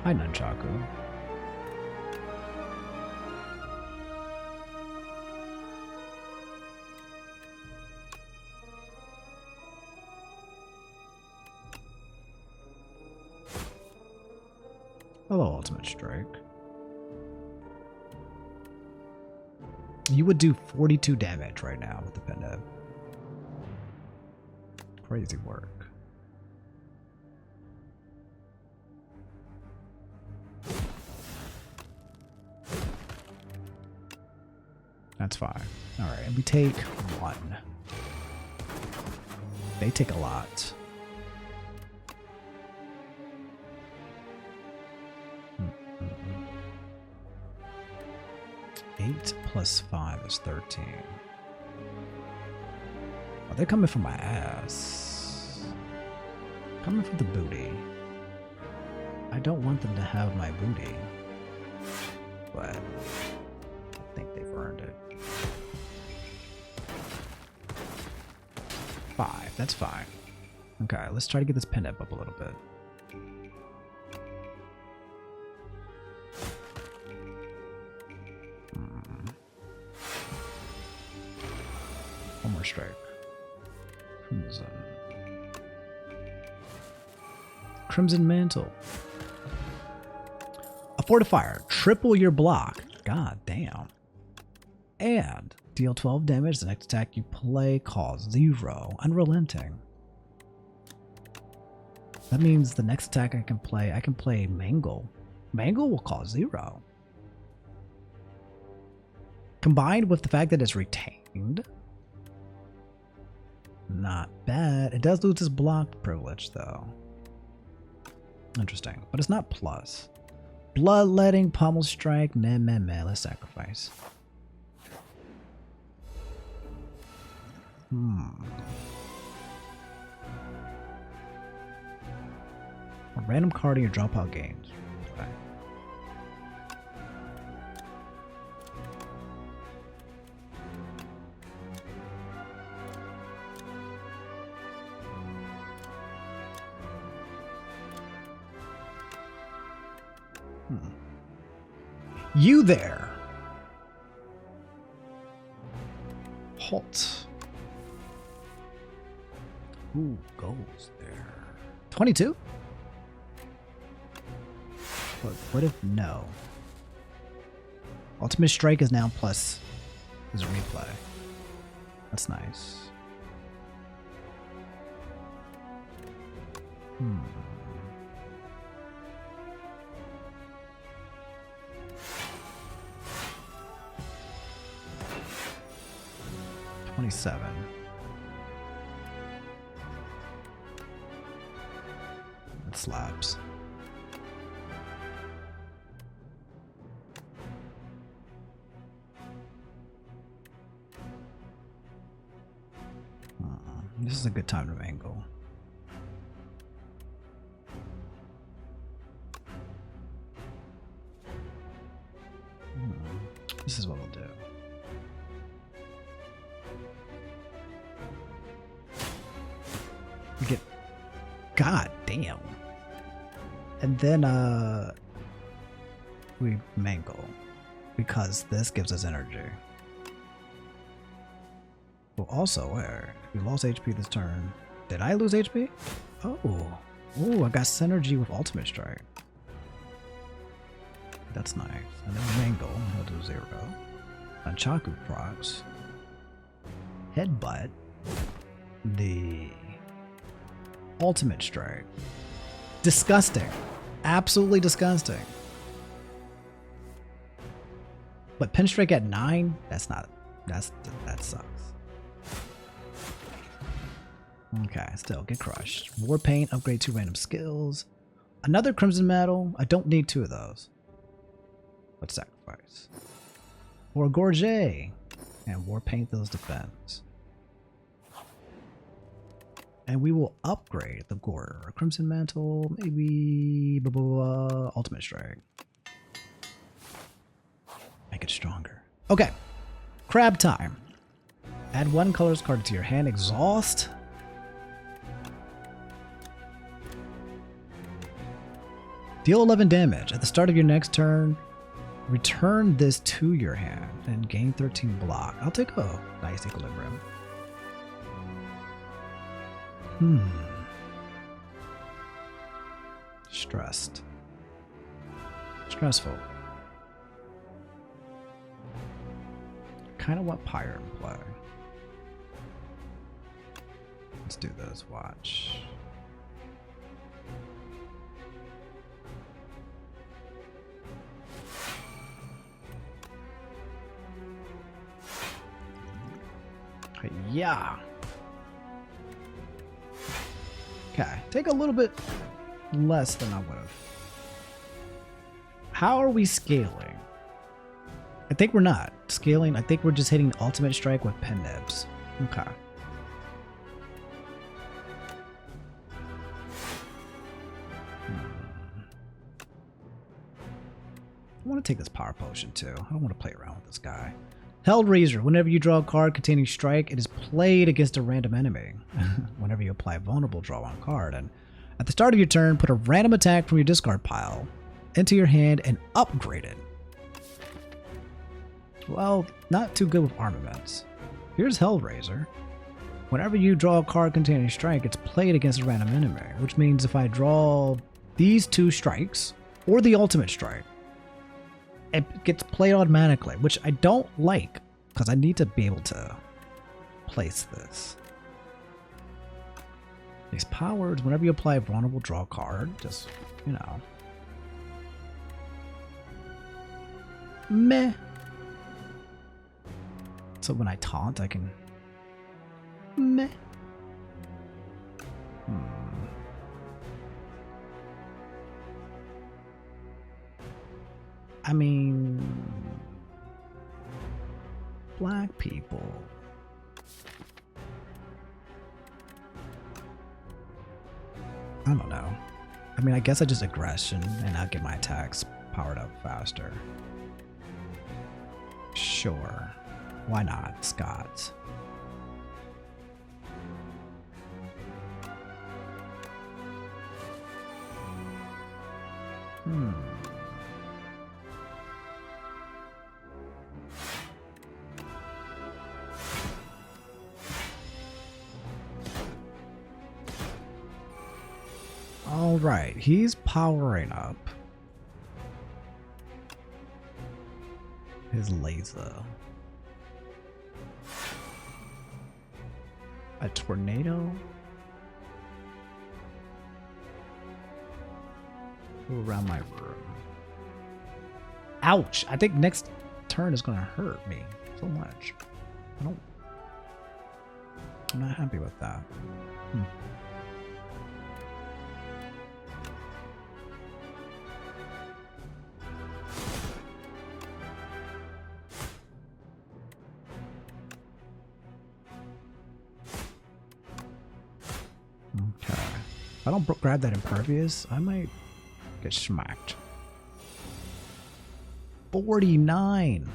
Hi, Nunchaku. Hello, Ultimate Strike. You would do 42 damage right now with the pendant. Crazy work. That's fine. Alright, and we take 1. They take a lot. 8 plus 5 is 13. Oh, they're coming for my ass. Coming for the booty. I don't want them to have my booty. But I think they've earned it. 5, that's fine. Okay, let's try to get this pendant up a little bit. One more strike. Crimson. Crimson Mantle. A fortifier. Triple your block. God damn. And deal 12 damage. The next attack you play costs 0. Unrelenting. That means the next attack I can play Mangle. Mangle will cause 0. Combined with the fact that it's retained. Not bad. It does lose its block privilege though. Interesting. But it's not plus. Bloodletting, Pommel Strike, meh. Let's sacrifice. A random card in your draw pile gains. Okay. You there. Halt. Who goes there? 22? But what if no? Ultimate Strike is now plus his replay. That's nice. 27. That slaps. This is a good time to angle. This is what we'll do. We get... God damn. And then, we mangle. Because this gives us energy. Well, also, where? We lost HP this turn. Did I lose HP? Oh. Ooh, I got synergy with Ultimate Strike. That's nice. And then Mangle, I'll do 0. Nunchaku procs. Headbutt. The Ultimate Strike. Disgusting. Absolutely disgusting. But Pinstrike at 9? That sucks. Okay, still, get crushed. War Paint, upgrade 2 random skills. Another Crimson Mantle. I don't need 2 of those. Let's sacrifice. Or Gorge. And War Paint those defense. And we will upgrade the Gore. Crimson Mantle, maybe Ultimate Strike. Make it stronger. Okay. Crab time. Add 1 colorless card to your hand. Exhaust. Deal 11 damage. At the start of your next turn, return this to your hand and gain 13 block. I'll take a nice equilibrium. Stressed. Stressful. kind of want Pyre in play. Let's do this. Watch. Yeah. Okay. Take a little bit less than I would have. How are we scaling? I think we're not scaling. I think we're just hitting ultimate strike with pen nibs. Okay. I want to take this power potion too. I don't want to play around with this guy. Hellraiser. Whenever you draw a card containing strike, it is played against a random enemy. Whenever you apply vulnerable, draw one card. And at the start of your turn, put a random attack from your discard pile into your hand and upgrade it. Well, not too good with armaments. Here's Hellraiser. Whenever you draw a card containing strike, it's played against a random enemy, which means if I draw these two strikes or the ultimate strike, it gets played automatically, which I don't like because I need to be able to place this. These powers, whenever you apply a vulnerable, draw a card, just, you know. Meh. So when I taunt, I can... Meh. I mean... Black people. I don't know. I mean, I guess I just aggression and I'll get my attacks powered up faster. Sure. Why not, Scott? All right, he's powering up his laser. A tornado? Go around my room. Ouch! I think next turn is gonna hurt me so much. I'm not happy with that. Okay. If I don't grab that impervious, I might get smacked. 49!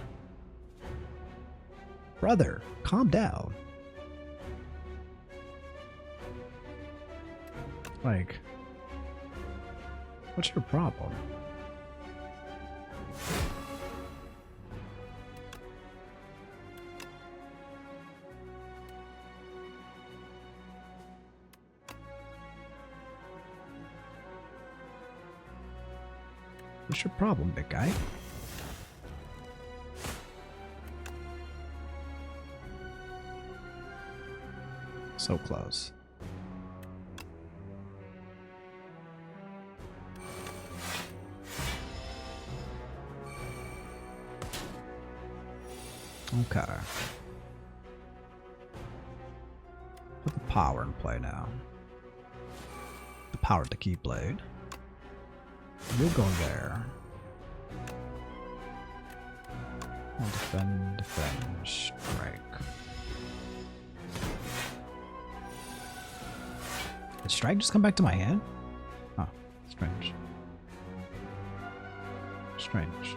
Brother, calm down. Like, what's your problem? What's your problem, big guy? So close. Okay. Put the power in play now. The power of the Keyblade. You'll go there. I'll defend, strike. Did strike just come back to my hand? Huh, strange. Strange.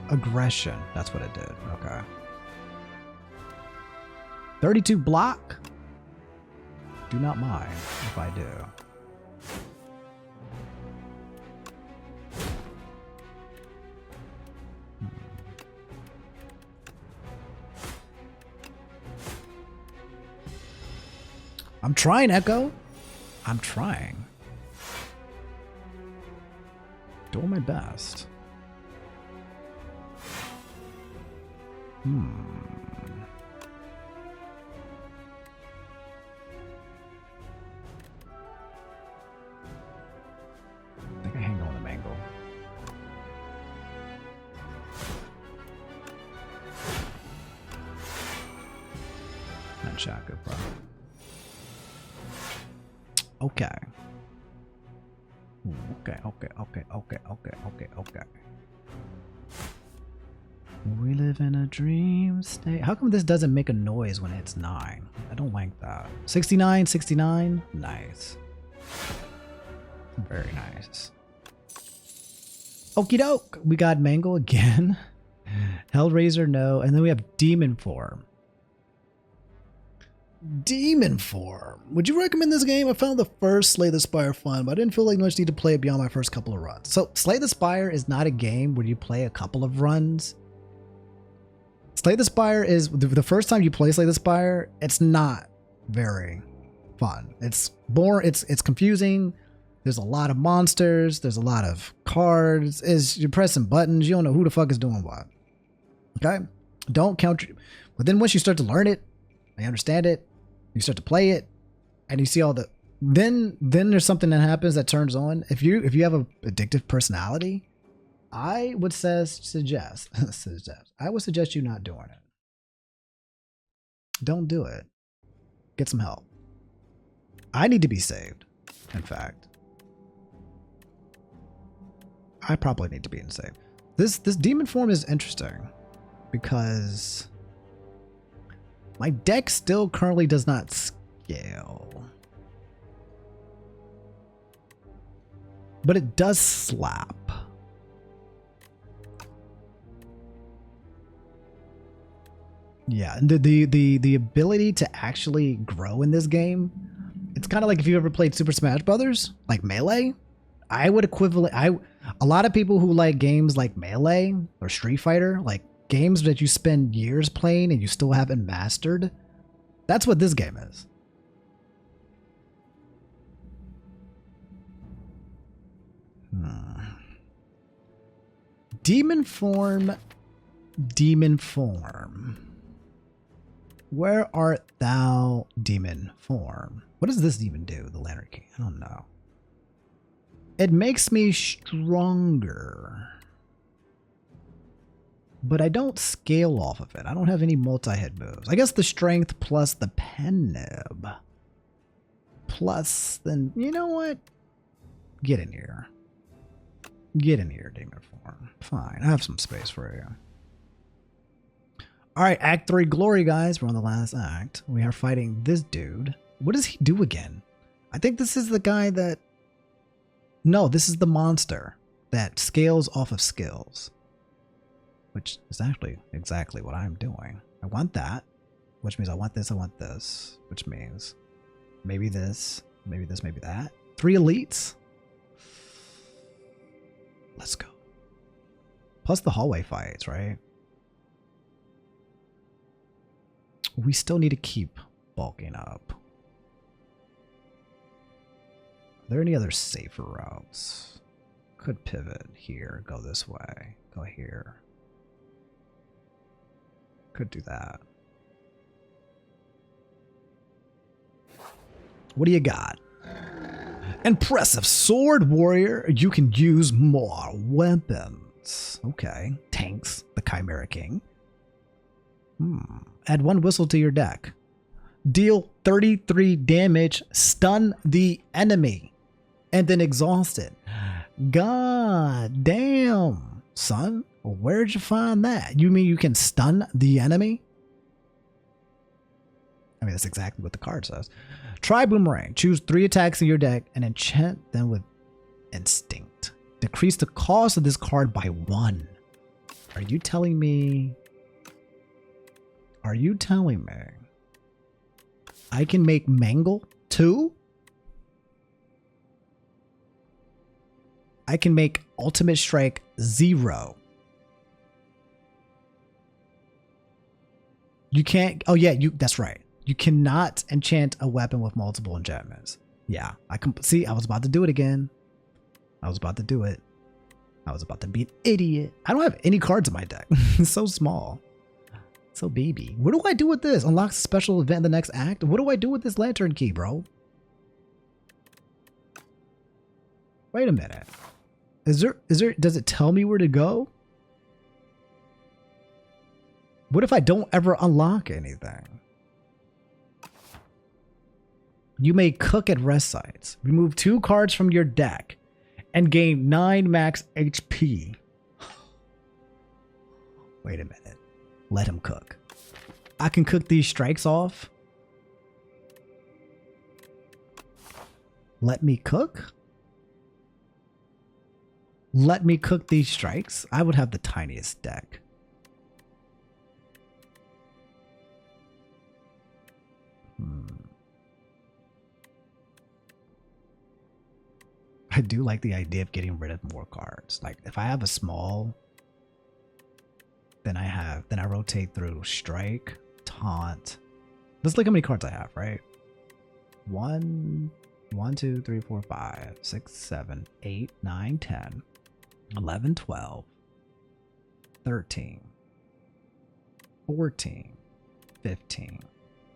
Aggression, that's what it did, okay. 32 block? Do not mind if I do. I'm trying, Echo. I'm trying. Doing my best. I think I hang on the mangle. Not Shaka, bro. Okay. Okay. We live in a dream state. How come this doesn't make a noise when it's 9? I don't like that. 69, 69. Nice. Very nice. Okie doke. We got Mangle again. Hellraiser, no. And then we have Demon Form. Demon Form. Would you recommend this game? I found the first Slay the Spire fun, but I didn't feel like much need to play it beyond my first couple of runs. So Slay the Spire is not a game where you play a couple of runs. Slay the Spire is the first time you play Slay the Spire, it's not very fun. It's boring, it's confusing. There's a lot of monsters, there's a lot of cards, you're pressing buttons, you don't know who the fuck is doing what. Okay? Don't count. But then once you start to learn it, you understand it, you start to play it, and you see all the then there's something that happens that turns on. If you have a addictive personality, I would suggest you not doing it. Don't do it. Get some help. I need to be saved, in fact. I probably need to be saved. This demon form is interesting because my deck still currently does not scale. But it does slap. Yeah, the ability to actually grow in this game, it's kind of like if you ever played Super Smash Brothers, like Melee. I would equivalent. A lot of people who like games like Melee or Street Fighter, like games that you spend years playing and you still haven't mastered. That's what this game is. Demon form. Demon form. Where art thou, demon form? What does this even do, the Lantern King? I don't know. It makes me stronger. But I don't scale off of it. I don't have any multi-hit moves. I guess the strength plus the pen nib. Plus, then, you know what? Get in here. Get in here, demon form. Fine, I have some space for you. Alright, Act 3 Glory, guys. We're on the last act. We are fighting this dude. What does he do again? I think this is the guy that... No, this is the monster that scales off of skills. Which is actually exactly what I'm doing. I want that. Which means I want this, I want this. Which means maybe this, maybe this, maybe that. 3 elites. Let's go. Plus the hallway fights, right? We still need to keep bulking up. Are there any other safer routes? Could pivot here, go this way, go here. Could do that. What do you got? Impressive sword warrior. You can use more weapons. Okay. Tanks, the Chimera King. Add 1 whistle to your deck. Deal 33 damage, stun the enemy, and then exhaust it. God damn, son. Where'd you find that? You mean you can stun the enemy? I mean, that's exactly what the card says. Try Boomerang. Choose 3 attacks in your deck and enchant them with Instinct. Decrease the cost of this card by 1. Are you telling me... Are you telling me I can make Mangle 2? I can make Ultimate Strike 0. You can't... Oh yeah, that's right. You cannot enchant a weapon with multiple enchantments. Yeah, see, I was about to do it again. I was about to do it. I was about to be an idiot. I don't have any cards in my deck. It's so small. So baby. What do I do with this? Unlocks a special event in the next act? What do I do with this lantern key, bro? Wait a minute. Does it tell me where to go? What if I don't ever unlock anything? You may cook at rest sites. Remove 2 cards from your deck and gain 9 max HP. Wait a minute. Let him cook. I can cook these strikes off. Let me cook? Let me cook these strikes? I would have the tiniest deck. I do like the idea of getting rid of more cards. Like if I have a small, then I rotate through strike, taunt. Let's look how many cards I have, right? 1, 2, 3, 4, 5, 6, 7, 8, 9, 10, 11, 12, 13, 14, 15.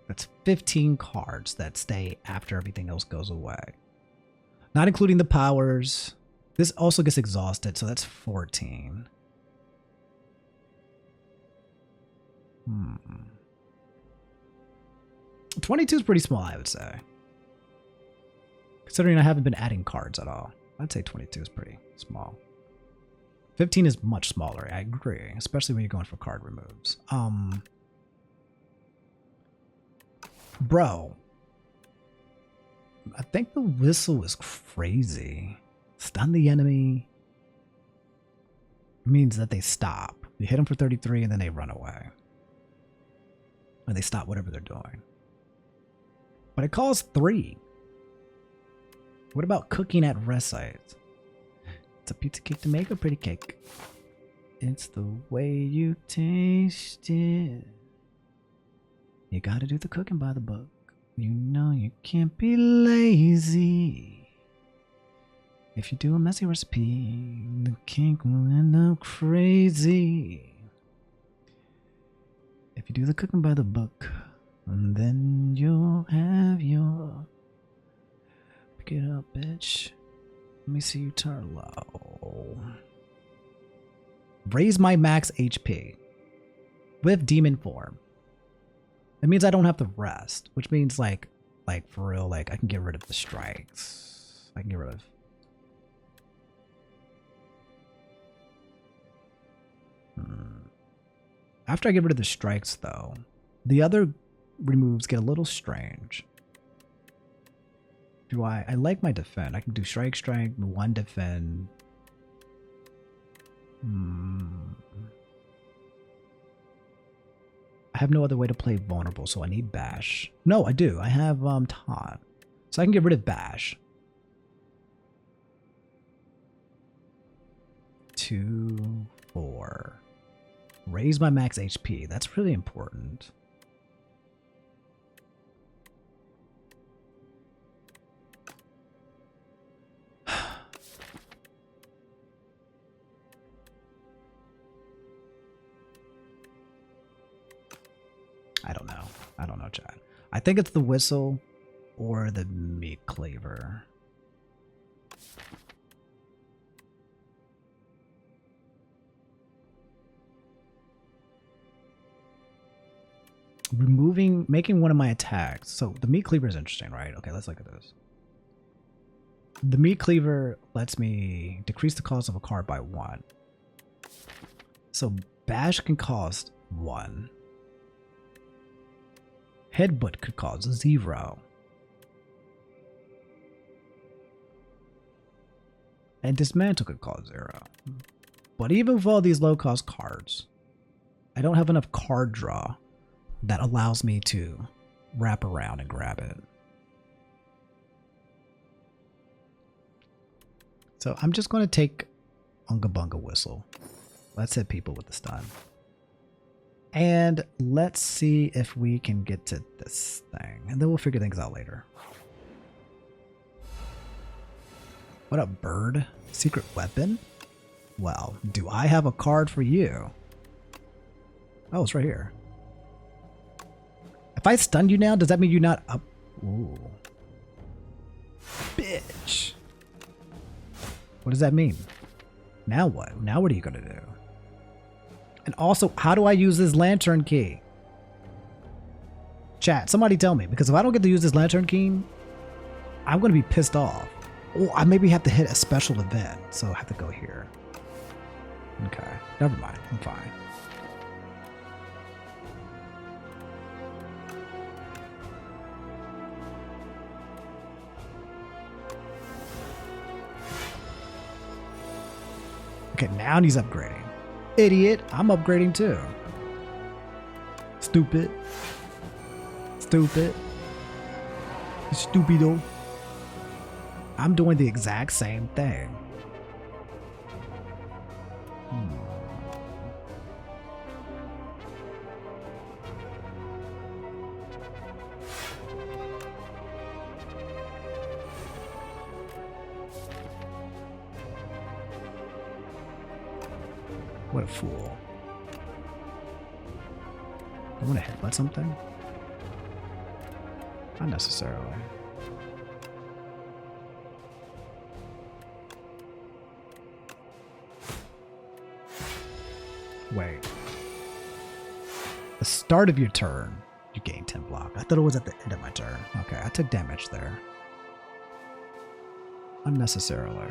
That's 15 cards that stay after everything else goes away. Not including the powers. This also gets exhausted, so that's 14. 22 is pretty small, I would say. Considering I haven't been adding cards at all. I'd say 22 is pretty small. 15 is much smaller, I agree. Especially when you're going for card removes. Bro. I think the whistle is crazy. Stun the enemy. It means that they stop. You hit them for 33 and then they run away. And they stop whatever they're doing. But it calls 3. What about cooking at rest sites? It's a pizza cake to make a pretty cake. It's the way you taste it. You gotta do the cooking by the book. You know you can't be lazy. If you do a messy recipe, the cake will end up crazy. If you do the cooking by the book, and then you'll have your... Pick it up, bitch. Let me see you turn low. Raise my max HP with demon form. It means I don't have to rest, which means like for real, like I can get rid of the strikes. I can get rid of. After I get rid of the strikes, though, the other removes get a little strange. Do I like my defend. I can do strike, 1 defend. I have no other way to play vulnerable, so I need bash. No, I do. I have taunt. So I can get rid of bash. 2, 4. Raise my max HP. That's really important. I don't know, Chad. I think it's the whistle or the meat cleaver. Making one of my attacks. So the meat cleaver is interesting, right? Okay, let's look at this. The meat cleaver lets me decrease the cost of a card by 1. So bash can cost 1. Headbutt could cause 0. And dismantle could cause 0. But even with all these low cost cards, I don't have enough card draw that allows me to wrap around and grab it. So I'm just going to take Unga Bunga Whistle. Let's hit people with the stun. And let's see if we can get to this thing. And then we'll figure things out later. What up, bird? Secret weapon? Well, do I have a card for you? Oh, it's right here. If I stun you now, does that mean you're not up? Ooh. Bitch. What does that mean? Now what? Now what are you going to do? And also, how do I use this lantern key? Chat, somebody tell me. Because if I don't get to use this lantern key, I'm going to be pissed off. Or I maybe have to hit a special event. So I have to go here. Okay. Never mind. I'm fine. Okay, now he's upgrading. Idiot, I'm upgrading too. Stupid. Stupid. Stupido. I'm doing the exact same thing. What a fool. I want to headbutt something? Not necessarily. Wait. The start of your turn, you gain 10 block. I thought it was at the end of my turn. Okay, I took damage there. Unnecessarily.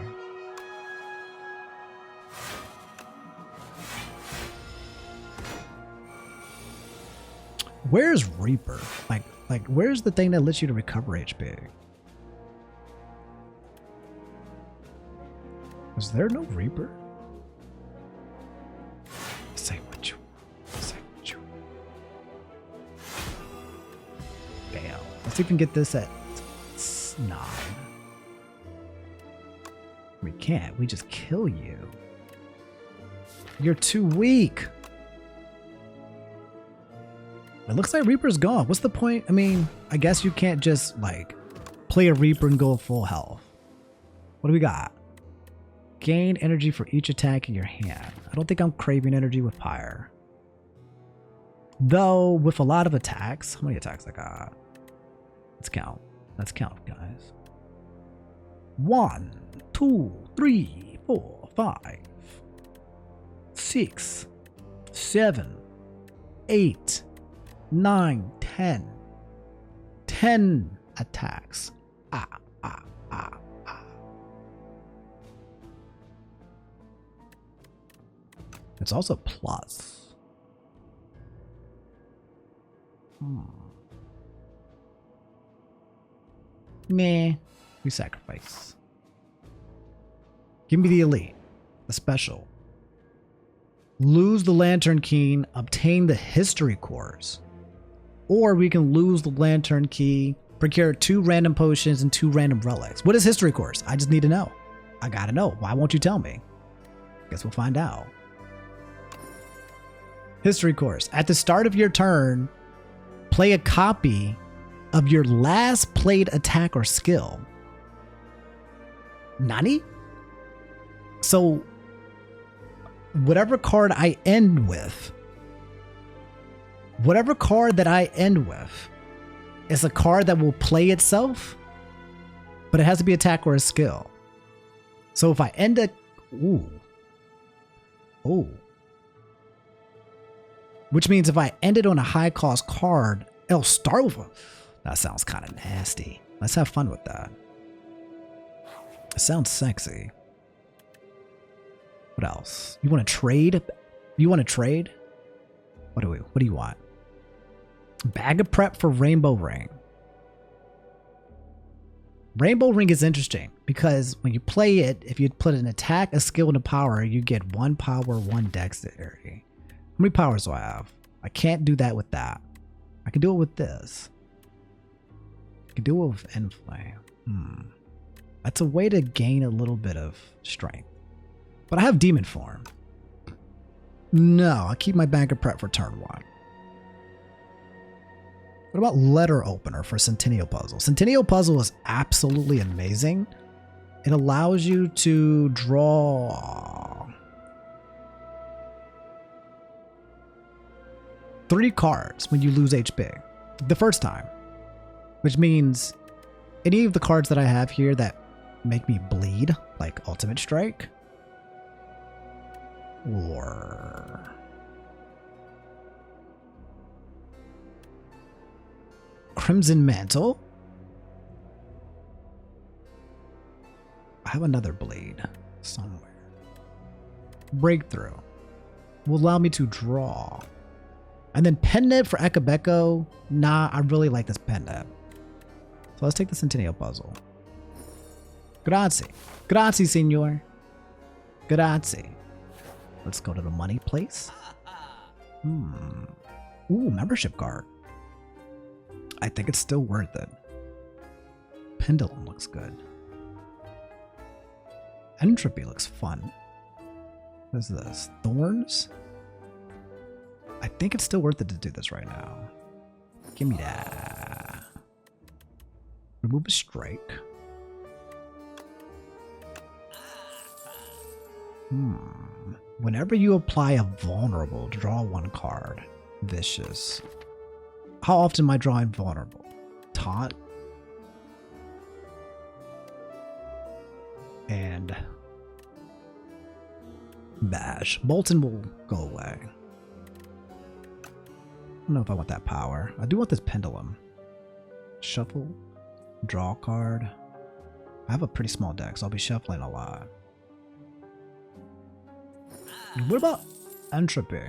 Where's Reaper? Like where's the thing that lets you to recover HP? Is there no Reaper? Say what you want. Say what you want. Damn. Let's even get this at 9. We can't. We just kill you. You're too weak. It looks like Reaper's gone. What's the point? I mean, I guess you can't just like play a Reaper and go full health. What do we got? Gain energy for each attack in your hand. I don't think I'm craving energy with Pyre. Though, with a lot of attacks, how many attacks I got? Let's count. Let's count, guys. 1, 2, 3, 4, 5, 6, 7, 8, 9, 10. 10 attacks. It's also plus. Nah. We sacrifice. Give me the elite. The special. Lose the lantern key. Obtain the history cores. Or we can lose the lantern key. Procure 2 random potions and 2 random relics. What is history cores? I just need to know. I gotta know. Why won't you tell me? Guess we'll find out. History course. At the start of your turn, play a copy of your last played attack or skill. Nani? So, whatever card I end with, whatever card that I end with is a card that will play itself, but it has to be attack or a skill. So if I end a... Ooh. Which means if I end it on a high cost card, it'll start with a... That sounds kind of nasty. Let's have fun with that. It sounds sexy. What else? You want to trade? You want to trade? What do you want? Bag of prep for Rainbow Ring. Rainbow Ring is interesting because when you play it, if you put an attack, a skill, and a power, you get 1 power, 1 dexterity. How many powers do I have? I can't do that with that. I can do it with this. I can do it with Enflame. That's a way to gain a little bit of strength. But I have Demon Form. No, I'll keep my bag of prep for turn 1. What about Letter Opener for Centennial Puzzle? Centennial Puzzle is absolutely amazing. It allows you to draw 3 cards when you lose HP. the first time. Which means any of the cards that I have here that make me bleed, like Ultimate Strike, or Crimson Mantle. I have another blade somewhere. Breakthrough will allow me to draw. And then Pen Nib for Akabeko. Nah, I really like this Pen Nib. So let's take the Centennial Puzzle. Grazie. Grazie, signor. Grazie. Let's go to the money place. Ooh, membership card. I think it's still worth it. Pendulum looks good. Entropy looks fun. What is this? Thorns? I think it's still worth it to do this right now. Give me that. Remove a strike. Whenever you apply a vulnerable, draw one card. Vicious. How often am I drawing vulnerable? Taunt. And bash. Bolton will go away. I don't know if I want that power. I do want this pendulum. Shuffle. Draw a card. I have a pretty small deck, so I'll be shuffling a lot. What about entropy?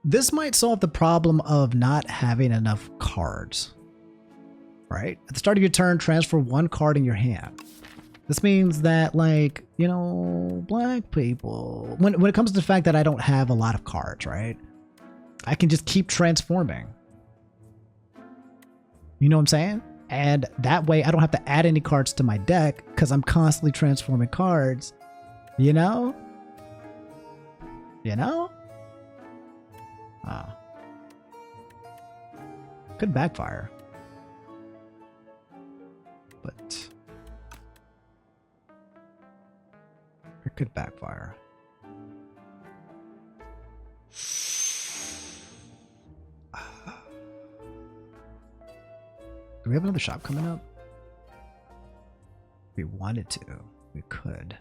This might solve the problem of not having enough cards. Right? At the start of your turn, transfer one card in your hand. This means that, like, you know, black people, when it comes to the fact that I don't have a lot of cards, right? I can just keep transforming. You know what I'm saying? And that way I don't have to add any cards to my deck because I'm constantly transforming cards. You know? You know? Could backfire. But it could backfire. Do we have another shop coming up? If we wanted to, we could.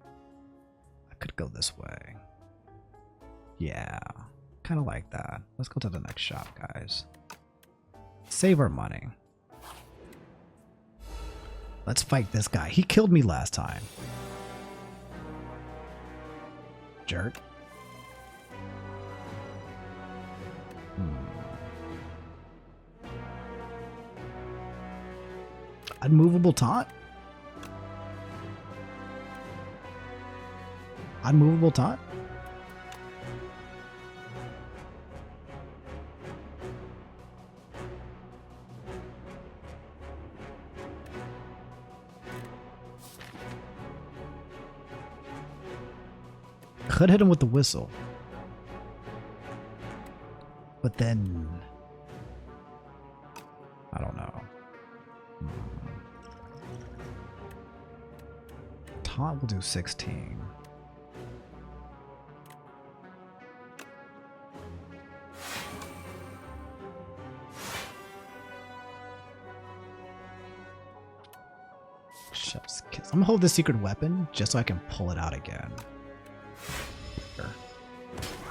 I could go this way. Yeah, kind of like that. Let's go to the next shop, guys. Save our money. Let's fight this guy. He killed me last time. Jerk. Unmovable taunt? Unmovable taunt? Could hit him with the whistle. But then I don't know. Taunt will do 16. Chef's kiss. I'm gonna hold the secret weapon just so I can pull it out again.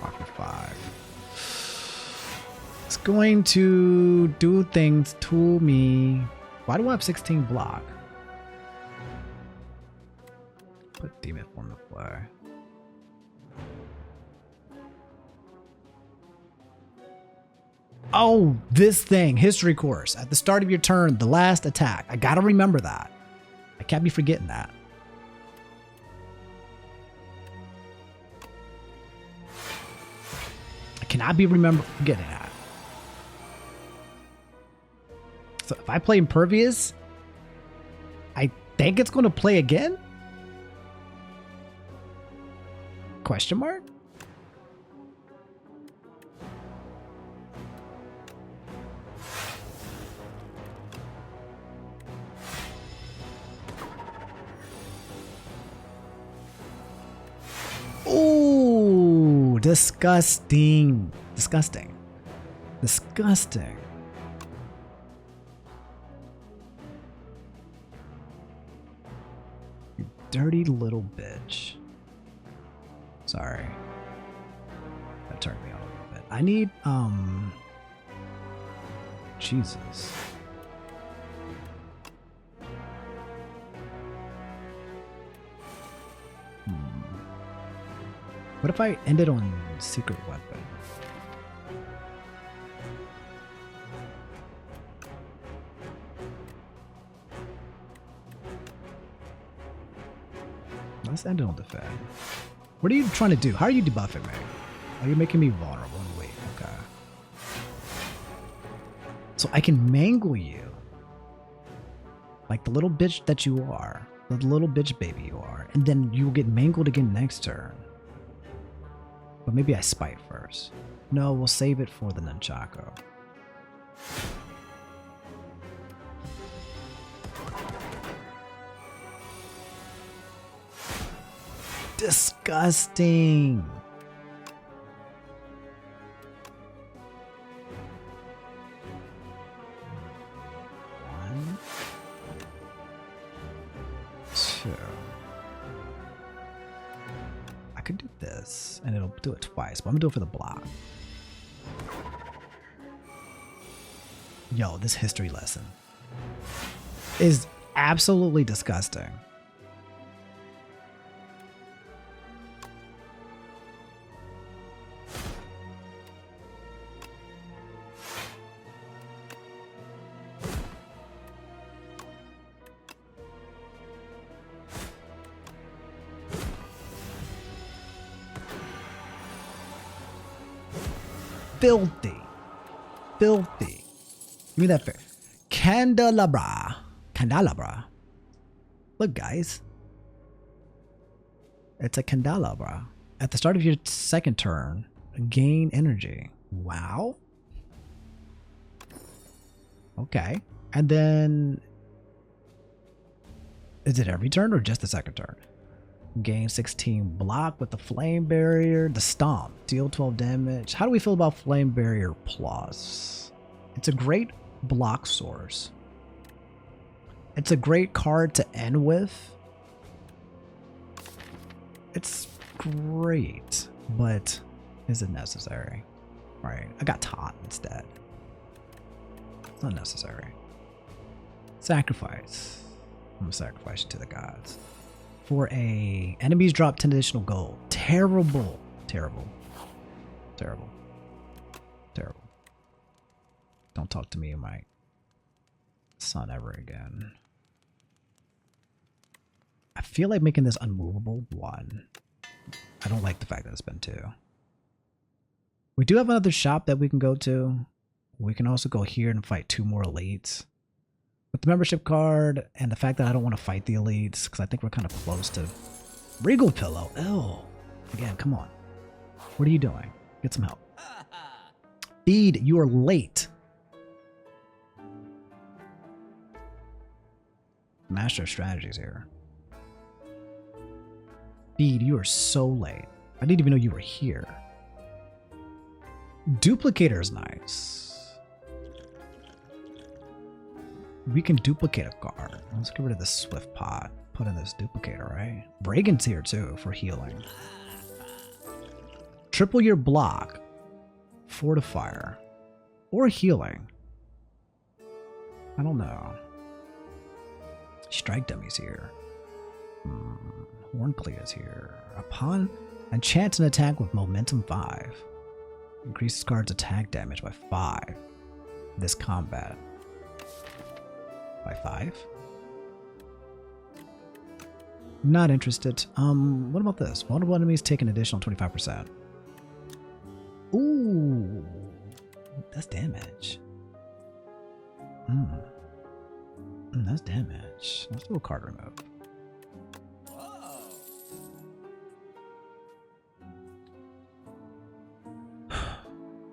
Rocket 5. It's going to do things to me. Why do I have 16 block? Put demon form to play. Oh, this thing. History course. At the start of your turn, the last attack. I gotta remember that. I can't be forgetting that. I cannot be forgetting that. So if I play Impervious, I think it's going to play again? Question mark? Ooh, disgusting. Disgusting. Disgusting. You dirty little bitch. Sorry. That turned me on a little bit. I need, Jesus. What if I ended on secret weapon? Let's end it on defend. What are you trying to do? How are you debuffing me? Are you making me vulnerable? Wait, okay. So I can mangle you. Like the little bitch that you are. The little bitch baby you are. And then you will get mangled again next turn. But maybe I spite first. No, we'll save it for the nunchaku. Disgusting. One, two. I could do this, and it'll do it twice, but I'm gonna do it for the block. Yo, this history lesson is absolutely disgusting. Filthy. Filthy. Give me that fair. Candelabra. Candelabra. Look, guys. It's a candelabra. At the start of your second turn, gain energy. Wow. Okay. And then... is it every turn or just the second turn? Gain 16 block with the flame barrier. The stomp. Deal 12 damage. How do we feel about flame barrier plus? It's a great block source. It's a great card to end with. It's great, but is it necessary? Right. I got taunt instead. It's not necessary. Sacrifice. I'm gonna sacrifice it to the gods. For a enemies drop 10 additional gold. Terrible. Terrible. Terrible. Terrible. Don't talk to me and my son ever again. I feel like making this unmovable. One. I don't like the fact that it's been two. We do have another shop that we can go to. We can also go here and fight two more elites. With the membership card and the fact that I don't want to fight the elites because I think we're kind of close to Regal Pillow. Ew. Again, come on. What are you doing? Get some help. Feed, you are late. Master of strategies here. Feed, you are so late. I didn't even know you were here. Duplicator is nice. We can duplicate a card. Let's get rid of this Swift Pot. Put in this duplicator, right? Reagan's here too for healing. Triple your block. Fortifier. Or healing. I don't know. Strike Dummy's here. Horncleat is here. Upon enchant an attack with momentum 5. Increases card's attack damage by 5. This combat. By 5? Not interested. What about this? Vulnerable enemies take an additional 25%. Ooh, that's damage. That's damage. Let's do a card remove.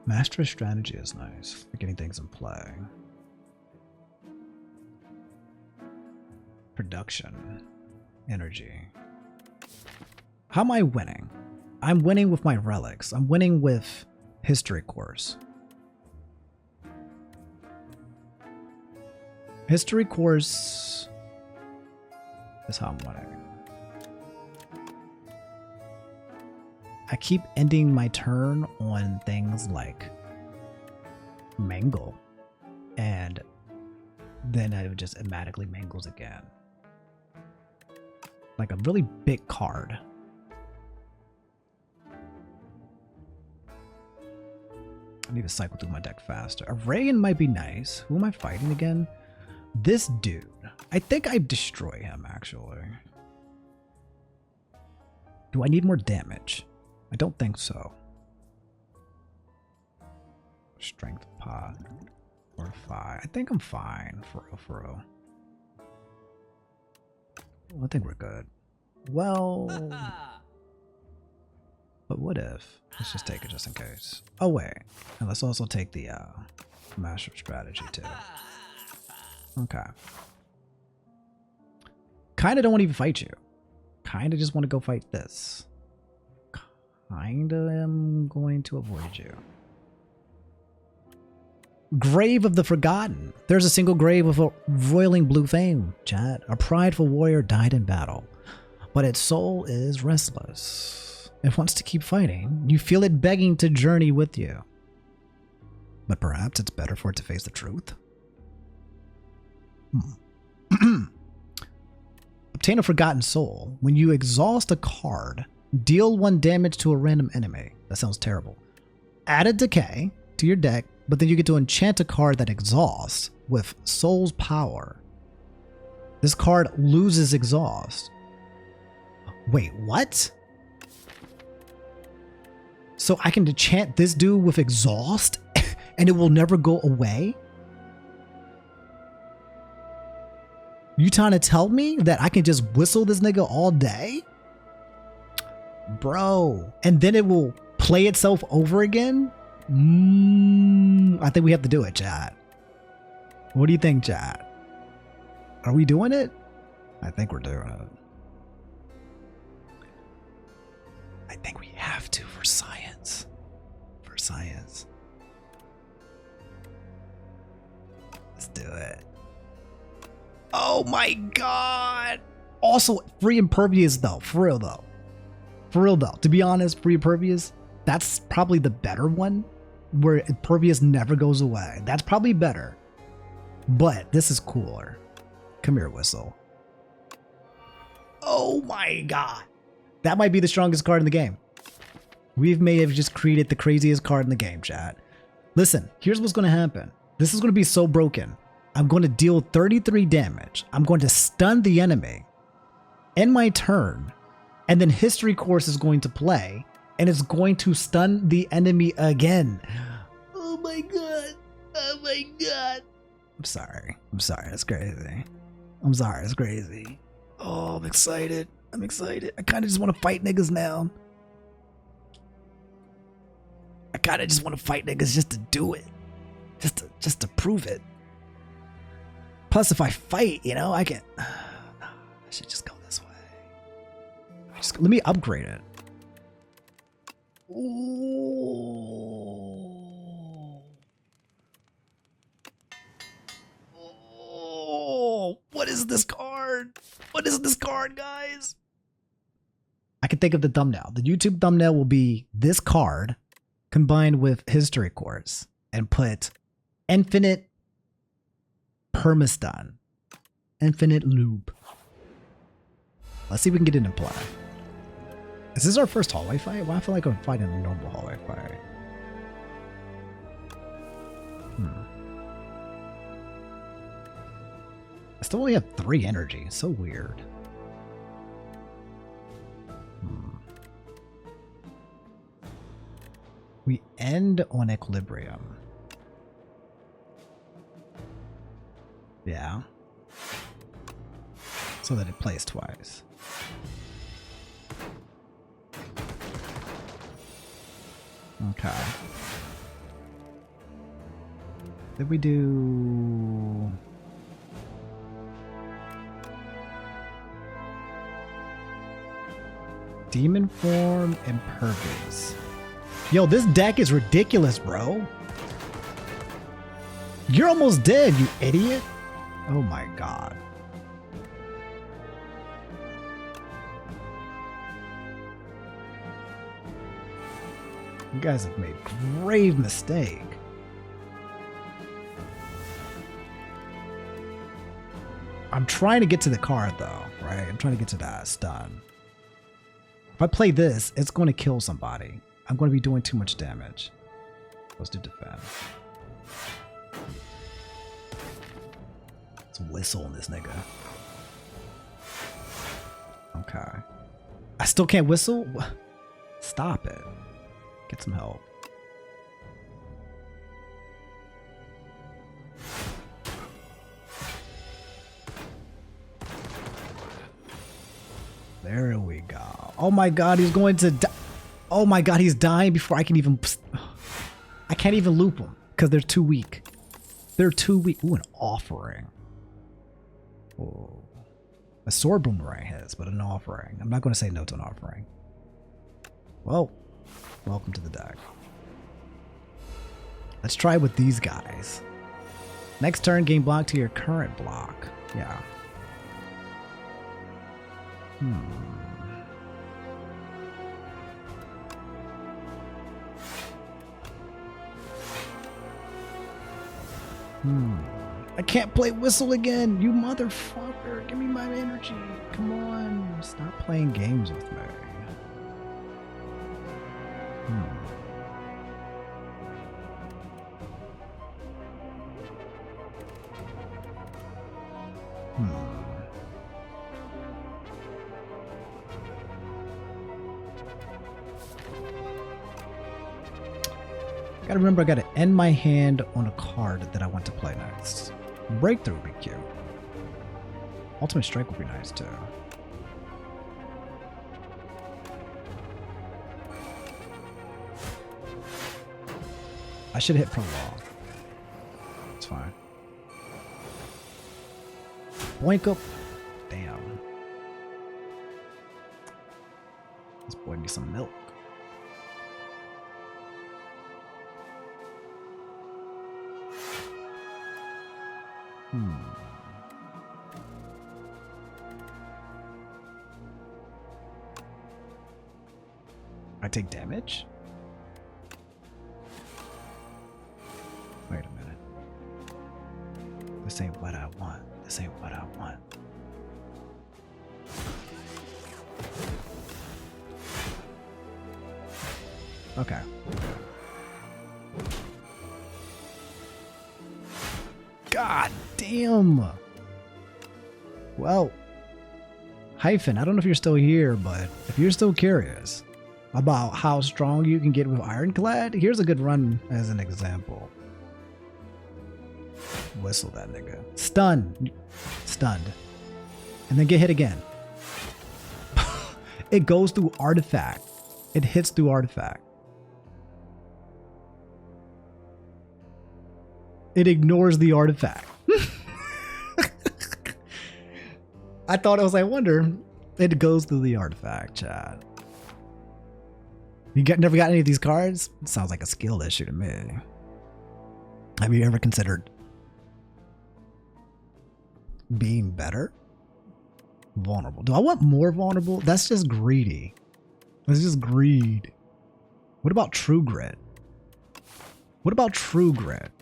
Master of strategy is nice for getting things in play. Production. Energy. How am I winning? I'm winning with my relics. I'm winning with history course. History course is how I'm winning. I keep ending my turn on things like mangle, and then it just automatically mangles again. Like a really big card. I need to cycle through my deck faster. Arayan might be nice. Who am I fighting again? This dude. I think I destroy him, actually. Do I need more damage? I don't think so. Strength pot. Or 5. I think I'm fine for real. I think we're good. Well... But what if? Let's just take it just in case. Oh wait, and let's also take the master strategy too. Okay. Kinda don't want to even fight you. Kinda just want to go fight this. Kinda am going to avoid you. Grave of the Forgotten. There's a single grave of a roiling blue fame, chat. A prideful warrior died in battle, but its soul is restless. It wants to keep fighting. You feel it begging to journey with you. But perhaps it's better for it to face the truth. Obtain a Forgotten Soul. When you exhaust a card, deal 1 damage to a random enemy. That sounds terrible. Add a decay to your deck, but then you get to enchant a card that exhausts with Soul's Power. This card loses exhaust. Wait, what? So I can enchant this dude with exhaust and it will never go away? You trying to tell me that I can just whistle this nigga all day? Bro. And then it will play itself over again? I think we have to do it, chat. What do you think, chat? Are we doing it? I think we're doing it. I think we have to for science. For science. Let's do it. Oh my god! Also, free impervious though. For real though. For real though. To be honest, free impervious, that's probably the better one. Where impervious never goes away. That's probably better. But this is cooler. Come here, Whistle. Oh my god. That might be the strongest card in the game. We may have just created the craziest card in the game, chat. Listen, here's what's going to happen. This is going to be so broken. I'm going to deal 33 damage. I'm going to stun the enemy. End my turn. And then History Course is going to play. And it's going to stun the enemy again. Oh my god. Oh my god. I'm sorry. I'm sorry. That's crazy. I'm sorry. That's crazy. Oh, I'm excited. I'm excited. I kind of just want to fight niggas now. I kind of just want to fight niggas just to do it. Just to prove it. Plus, if I fight, you know, I can... No, I should just go this way. Let me upgrade it. Ooh. Oh, what is this card? What is this card, guys? I can think of the thumbnail. The YouTube thumbnail will be this card combined with History Course and put infinite permastun, infinite loop. Let's see if we can get it in play. Is this our first hallway fight? Well, I feel like I'm fighting a normal hallway fight. I still only have 3 energy. So weird. We end on equilibrium. Yeah. So that it plays twice. Okay. Did we do... Demon Form and Impervious. Yo, this deck is ridiculous, bro. You're almost dead, you idiot. Oh my god. You guys have made grave mistake. I'm trying to get to the card though, right? I'm trying to get to that stun. If I play this, it's going to kill somebody. I'm going to be doing too much damage. Let's do defend. Let's whistle on this nigga. Okay. I still can't whistle? Stop it. Get some help. There we go. Oh my god, he's going to die. Oh my god, he's dying before I can even... I can't even loop him because they're too weak. They're too weak. Ooh, an offering. Oh. A sword boomerang hits, but an offering. I'm not going to say no to an offering. Well, welcome to the deck. Let's try with these guys. Next turn, gain block to your current block. Yeah. I can't play whistle again, you motherfucker. Give me my energy. Come on. Stop playing games with me. Gotta remember, I gotta end my hand on a card that I want to play next. Breakthrough would be cute. Ultimate Strike would be nice too. I should hit prolong. It's fine. Boink up. Damn. This boy needs some milk. I take damage? Wait a minute. This ain't what I want. This ain't what I want. Okay. God damn. Well, Hyphen, I don't know if you're still here, but if you're still curious about how strong you can get with Ironclad, here's a good run as an example. Whistle that nigga. Stun. Stunned. And then get hit again. It goes through artifact. It hits through artifact. It ignores the artifact. I thought, I wonder, it goes through the artifact, chat. You never got any of these cards? It sounds like a skill issue to me. Have you ever considered being better? Vulnerable. Do I want more vulnerable? That's just greedy. That's just greed. What about True Grit? What about True Grit?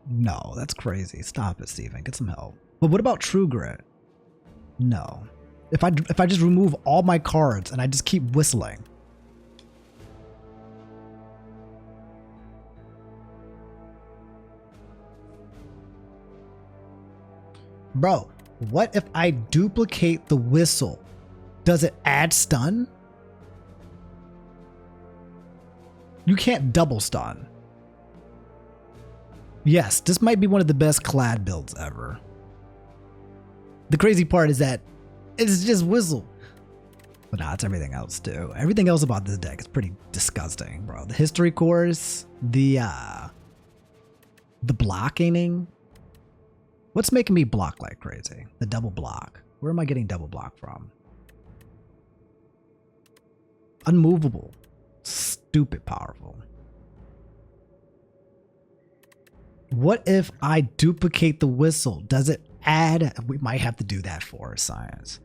No, that's crazy. Stop it, Steven. Get some help. But what about True Grit? No. If I just remove all my cards and I just keep whistling. Bro, what if I duplicate the whistle? Does it add stun? You can't double stun. Yes, this might be one of the best clad builds ever. The crazy part is that it's just whistle. But nah, it's everything else too. Everything else about this deck is pretty disgusting, bro. The history cores, the blocking. What's making me block like crazy? The double block. Where am I getting double block from? Unmovable. Stupid powerful. What if I duplicate the whistle? Does it add? We might have to do that for science.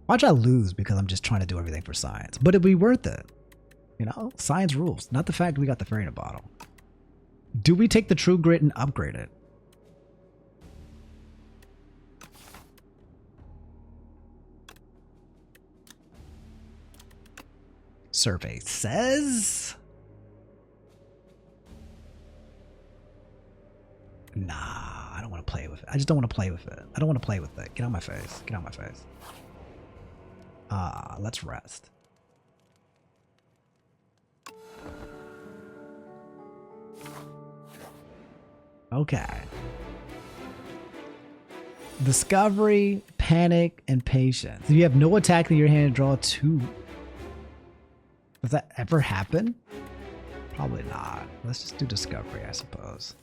Watch I lose because I'm just trying to do everything for science. But it'd be worth it. You know, science rules. Not the fact we got the fairy in a bottle. Do we take the true grit and upgrade it? Survey says... Nah, I don't want to play with it. I just don't want to play with it. I don't want to play with it. Get out my face. Get out my face. Let's rest. Okay. Discovery, panic, and patience. You have no attack in your hand, draw 2. Does that ever happen? Probably not. Let's just do discovery, I suppose.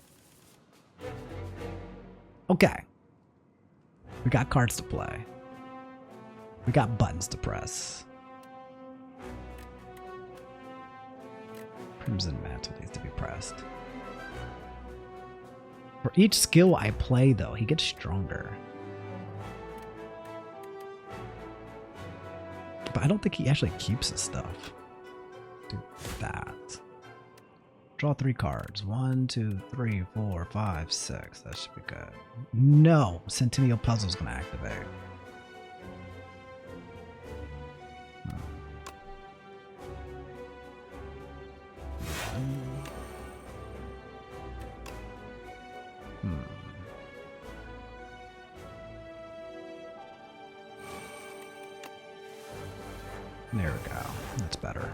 Okay. We got cards to play. We got buttons to press. Crimson Mantle needs to be pressed. For each skill I play, though, he gets stronger. But I don't think he actually keeps his stuff. Do that. Draw 3 cards. 1, 2, 3, 4, 5, 6. That should be good. No! Centennial Puzzle's gonna activate. There we go. That's better.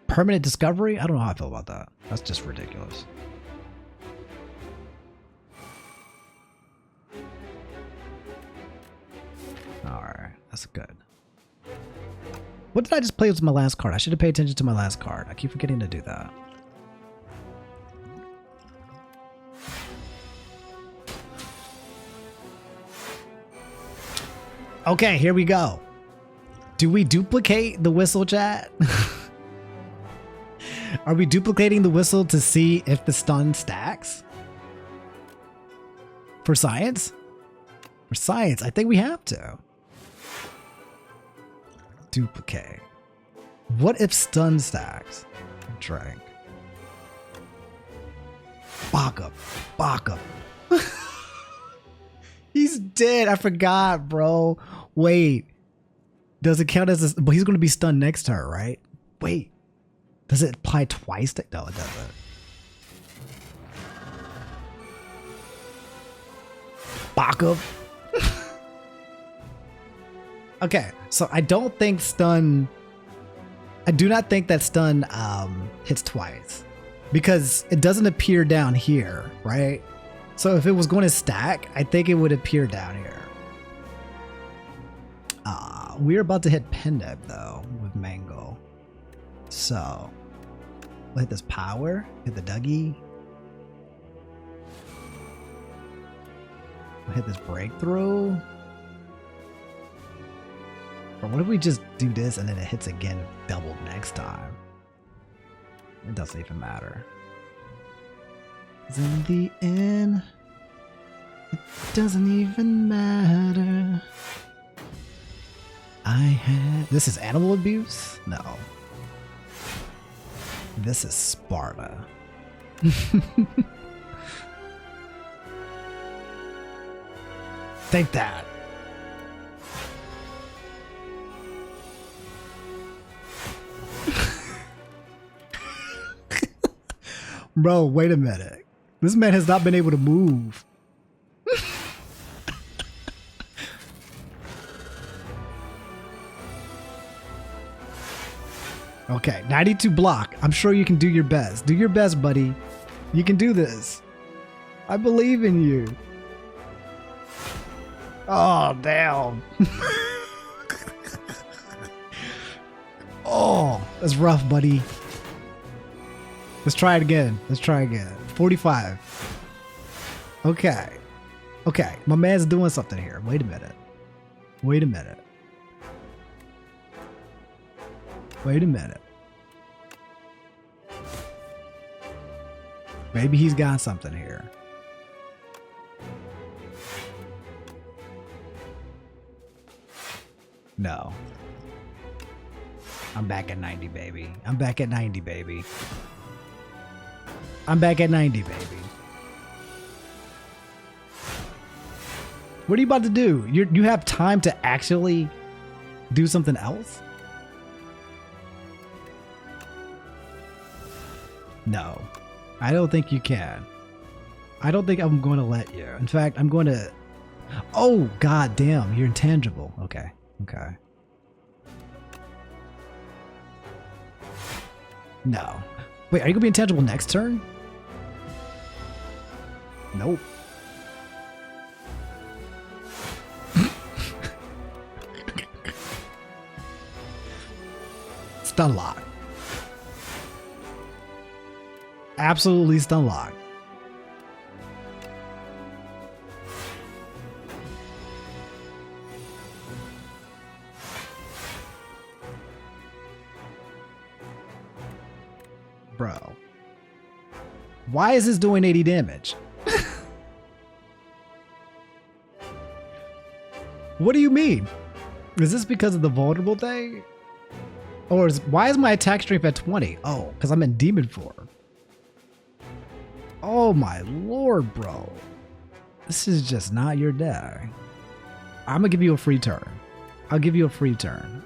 Permanent discovery? I don't know how I feel about that. That's just ridiculous. Alright, that's good. What did I just play with my last card? I should have paid attention to my last card. I keep forgetting to do that. Okay, here we go. Do we duplicate the whistle, chat? Are we duplicating the whistle to see if the stun stacks? For science? For science, I think we have to. Duplicate. What if stun stacks? Drink. Baka. Baka. He's dead. I forgot, bro. Wait. Does it count as a... But he's going to be stunned next turn, right? Wait. Does it apply twice? No, it doesn't. Baka. Okay, so I don't think stun... I do not think that stun hits twice. Because it doesn't appear down here, right? So if it was going to stack, I think it would appear down here. We're about to hit Pendeb, though, with Mango. So, we'll hit this power, hit the Dougie. We'll hit this breakthrough. Or what if we just do this and then it hits again doubled next time? It doesn't even matter. 'Cause in the end, it doesn't even matter. This is animal abuse? No. This is Sparta. Take that. Bro, wait a minute. This man has not been able to move. Okay, 92 block. I'm sure you can do your best. Do your best, buddy. You can do this. I believe in you. Oh, damn. Oh, that's rough, buddy. Let's try it again. Let's try again. 45. Okay. Okay, my man's doing something here. Wait a minute. Wait a minute. Wait a minute. Maybe he's got something here. No. I'm back at 90, baby. I'm back at 90, baby. I'm back at 90, baby. What are you about to do? You have time to actually do something else? No. I don't think you can. I don't think I'm going to let you. In fact, I'm going to... Oh, god damn. You're intangible. Okay. Okay. No. Wait, are you going to be intangible next turn? Nope. Stun lock. Absolutely stun lock. Bro. Why is this doing 80 damage? What do you mean? Is this because of the vulnerable thing? Or why is my attack strength at 20? Oh, because I'm in demon form. Oh my lord, bro. This is just not your day. I'm gonna give you a free turn. I'll give you a free turn.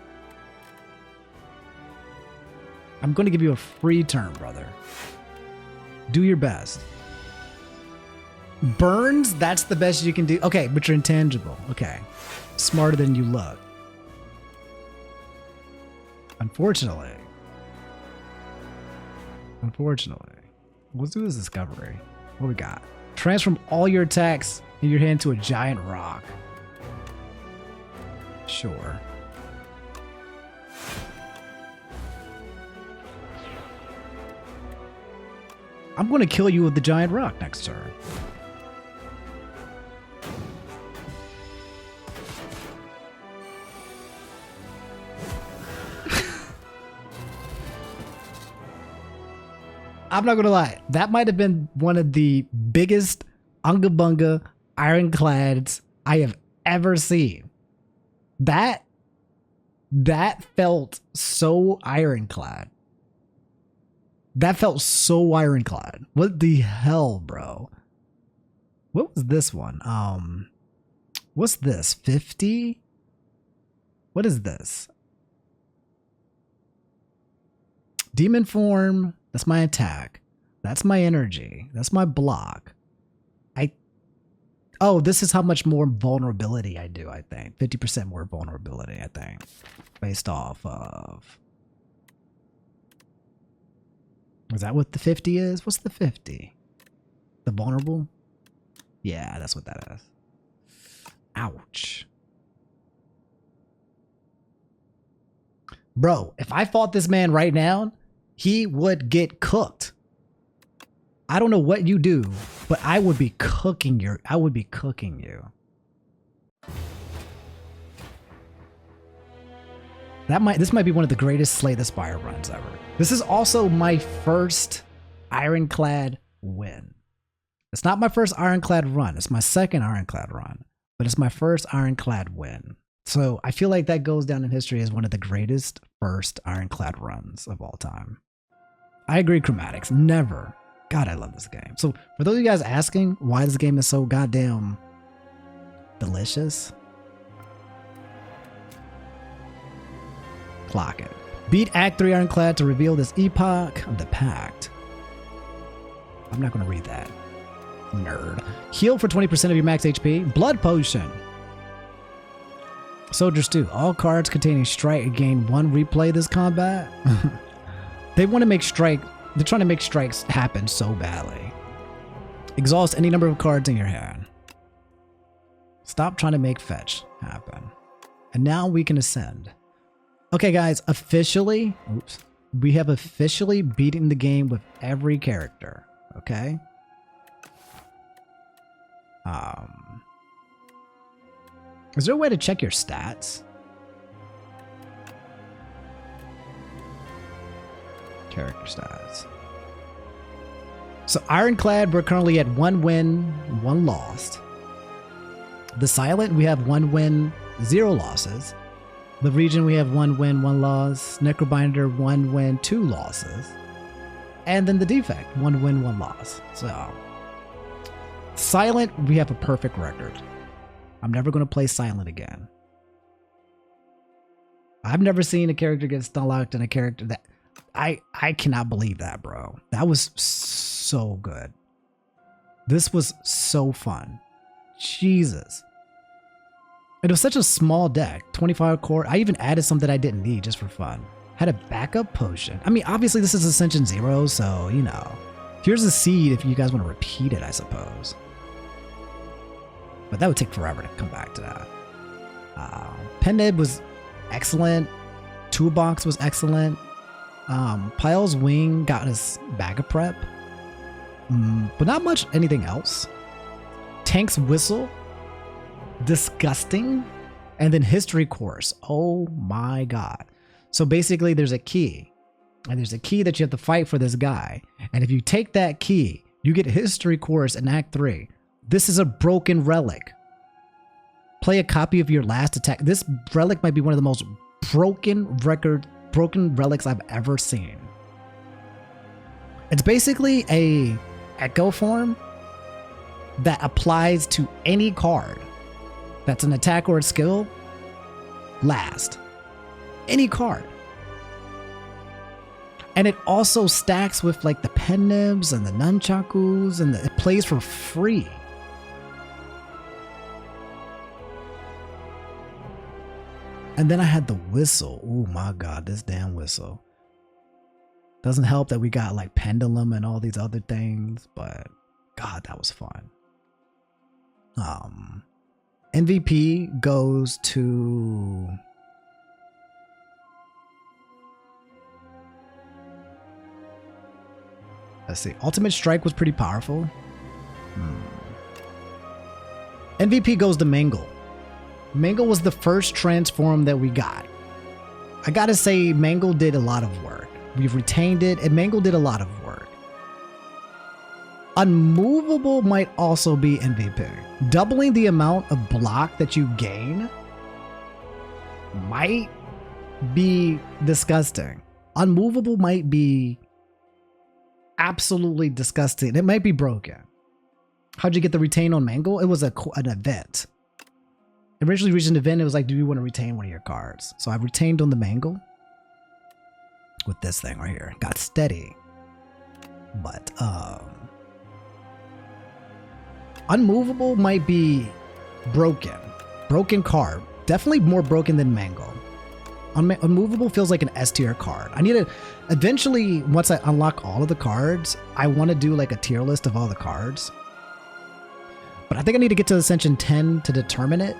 I'm gonna give you a free turn, brother. Do your best. Burns? That's the best you can do. Okay, but you're intangible. Okay. Smarter than you look. Unfortunately. Let's do this discovery. What we got? Transform all your attacks in your hand to a giant rock. Sure. I'm going to kill you with the giant rock next turn. I'm not gonna lie, that might have been one of the biggest Unga Bunga ironclads I have ever seen. That felt so ironclad. That felt so ironclad. What the hell, bro? What was this one? What's this? 50? What is this? Demon form. That's my attack. That's my energy. That's my block. Oh, this is how much more vulnerability I do, I think. 50% more vulnerability, I think. Based off of... Is that what the 50 is? What's the 50? The vulnerable? Yeah, that's what that is. Ouch. Bro, if I fought this man right now, he would get cooked. I don't know what you do, but I would be cooking you. This might be one of the greatest Slay the Spire runs ever. This is also my first ironclad win. It's not my first ironclad run. It's my second ironclad run, but it's my first ironclad win. So I feel like that goes down in history as one of the greatest first ironclad runs of all time. I agree, Chromatics. Never. God, I love this game. So for those of you guys asking why this game is so goddamn delicious, clock it. Beat Act 3 Ironclad to reveal this epoch of the Pact. I'm not going to read that. Nerd. Heal for 20% of your max HP. Blood Potion. Soldiers 2. All cards containing strike gain 1 replay this combat. They want to make strike. They're trying to make strikes happen so badly. Exhaust any number of cards in your hand. Stop trying to make fetch happen. And now we can ascend. Okay, guys, officially, we have officially beaten the game with every character. Okay. Is there a way to check your stats? Character stats. So Ironclad, we're currently at 1 win, 1 lost. The Silent, we have 1 win, 0 losses. The Region, we have 1 win, 1 loss. Necrobinder, 1 win, 2 losses. And then the Defect, 1 win, 1 loss. So Silent, we have a perfect record. I'm never going to play Silent again. I've never seen a character get stun locked in a character that I cannot believe that, bro. That was so good. This was so fun. Jesus. It was such a small deck. 25 core. I even added something I didn't need just for fun. Had a backup potion. I mean, obviously this is Ascension 0, so, you know. Here's a seed if you guys want to repeat it, I suppose. But that would take forever to come back to that. Pen was excellent. Toolbox was excellent. Pyle's Wing got us bag of prep. But not much anything else. Tank's Whistle. Disgusting. And then History Course. Oh my god. So basically there's a key. And there's a key that you have to fight for this guy. And if you take that key, you get History Course in Act 3. This is a broken relic. Play a copy of your last attack. This relic might be one of the most broken relics I've ever seen. It's basically a echo form that applies to any card that's an attack or a skill last. Any card. And it also stacks with like the pen nibs and the nunchakus, and it plays for free. And then I had the whistle. Oh my god, this damn whistle. Doesn't help that we got like pendulum and all these other things, but god, that was fun. MVP goes to let's see. Ultimate Strike was pretty powerful. MVP goes to Mangle. Mangle was the first transform that we got. I gotta say, Mangle did a lot of work. We've retained it, and Mangle did a lot of work. Unmovable might also be MVP. Doubling the amount of block that you gain might be disgusting. Unmovable might be absolutely disgusting. It might be broken. How'd you get the retain on Mangle? It was an event. Originally reached an event, it was like, do you want to retain one of your cards? So I retained on the Mangle with this thing right here. Got steady. But Unmovable might be broken. Broken card. Definitely more broken than Mangle. Unmovable feels like an S tier card. I need to eventually, once I unlock all of the cards, I want to do like a tier list of all the cards. But I think I need to get to Ascension 10 to determine it.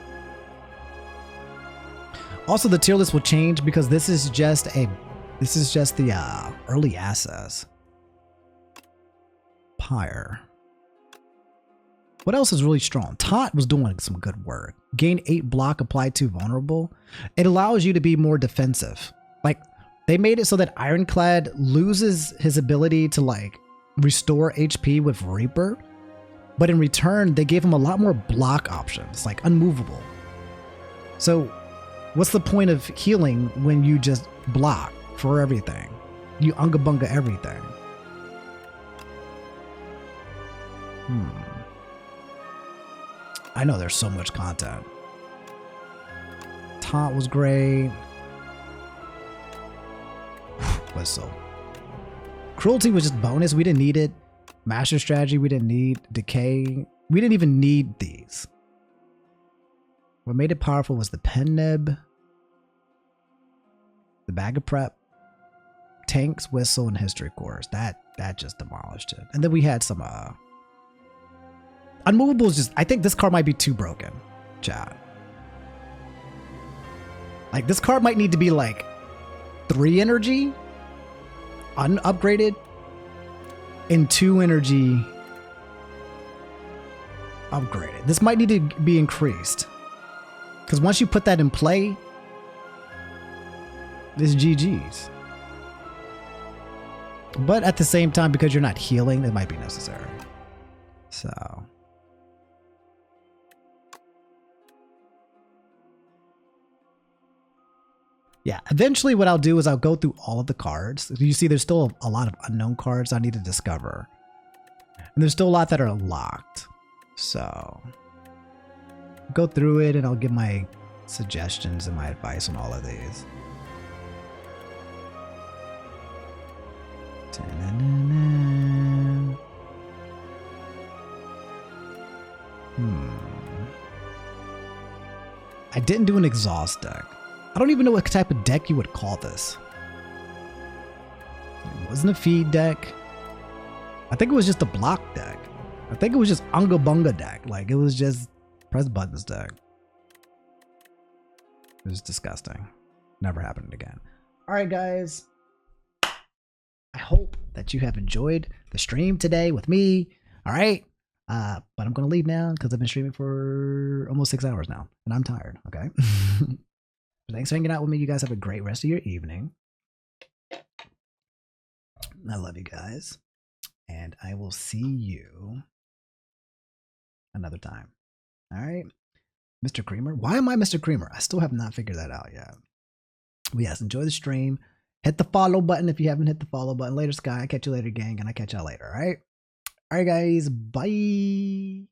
Also, the tier list will change because this is just the early access. Pyre. What else is really strong? Taunt was doing some good work. Gain 8 block, apply to vulnerable. It allows you to be more defensive. Like, they made it so that Ironclad loses his ability to like restore HP with Reaper. But in return, they gave him a lot more block options, like unmovable. So what's the point of healing when you just block for everything? You unga bunga everything. I know there's so much content. Taunt was great. Whistle. Cruelty was just bonus. We didn't need it. Master Strategy, we didn't need. Decay, we didn't even need these. What made it powerful was the pen nib, the bag of prep, tanks, whistle, and history course. That just demolished it. And then we had some unmovable is just, I think this card might be too broken, chat. Like, this card might need to be like 3 energy unupgraded and 2 energy upgraded. This might need to be increased, because once you put that in play, this GG's. But at the same time, because you're not healing, it might be necessary. So. Yeah, eventually what I'll do is I'll go through all of the cards. You see there's still a lot of unknown cards I need to discover. And there's still a lot that are locked. So go through it and I'll give my suggestions and my advice on all of these. I didn't do an exhaust deck. I don't even know what type of deck you would call this. It wasn't a feed deck. I think it was just a block deck. I think it was just Unga Bunga deck. Like, it was just press buttons deck. It was disgusting. Never happened again. All right, guys. I hope that you have enjoyed the stream today with me. All right. But I'm going to leave now because I've been streaming for almost 6 hours now and I'm tired. Okay. Thanks for hanging out with me. You guys have a great rest of your evening. I love you guys. And I will see you another time. All right. Mr. Creamer. Why am I Mr. Creamer? I still have not figured that out yet. But yes, enjoy the stream. Hit the follow button if you haven't hit the follow button. Later, Sky. I catch you later, gang. And I catch y'all later. All right. All right, guys. Bye.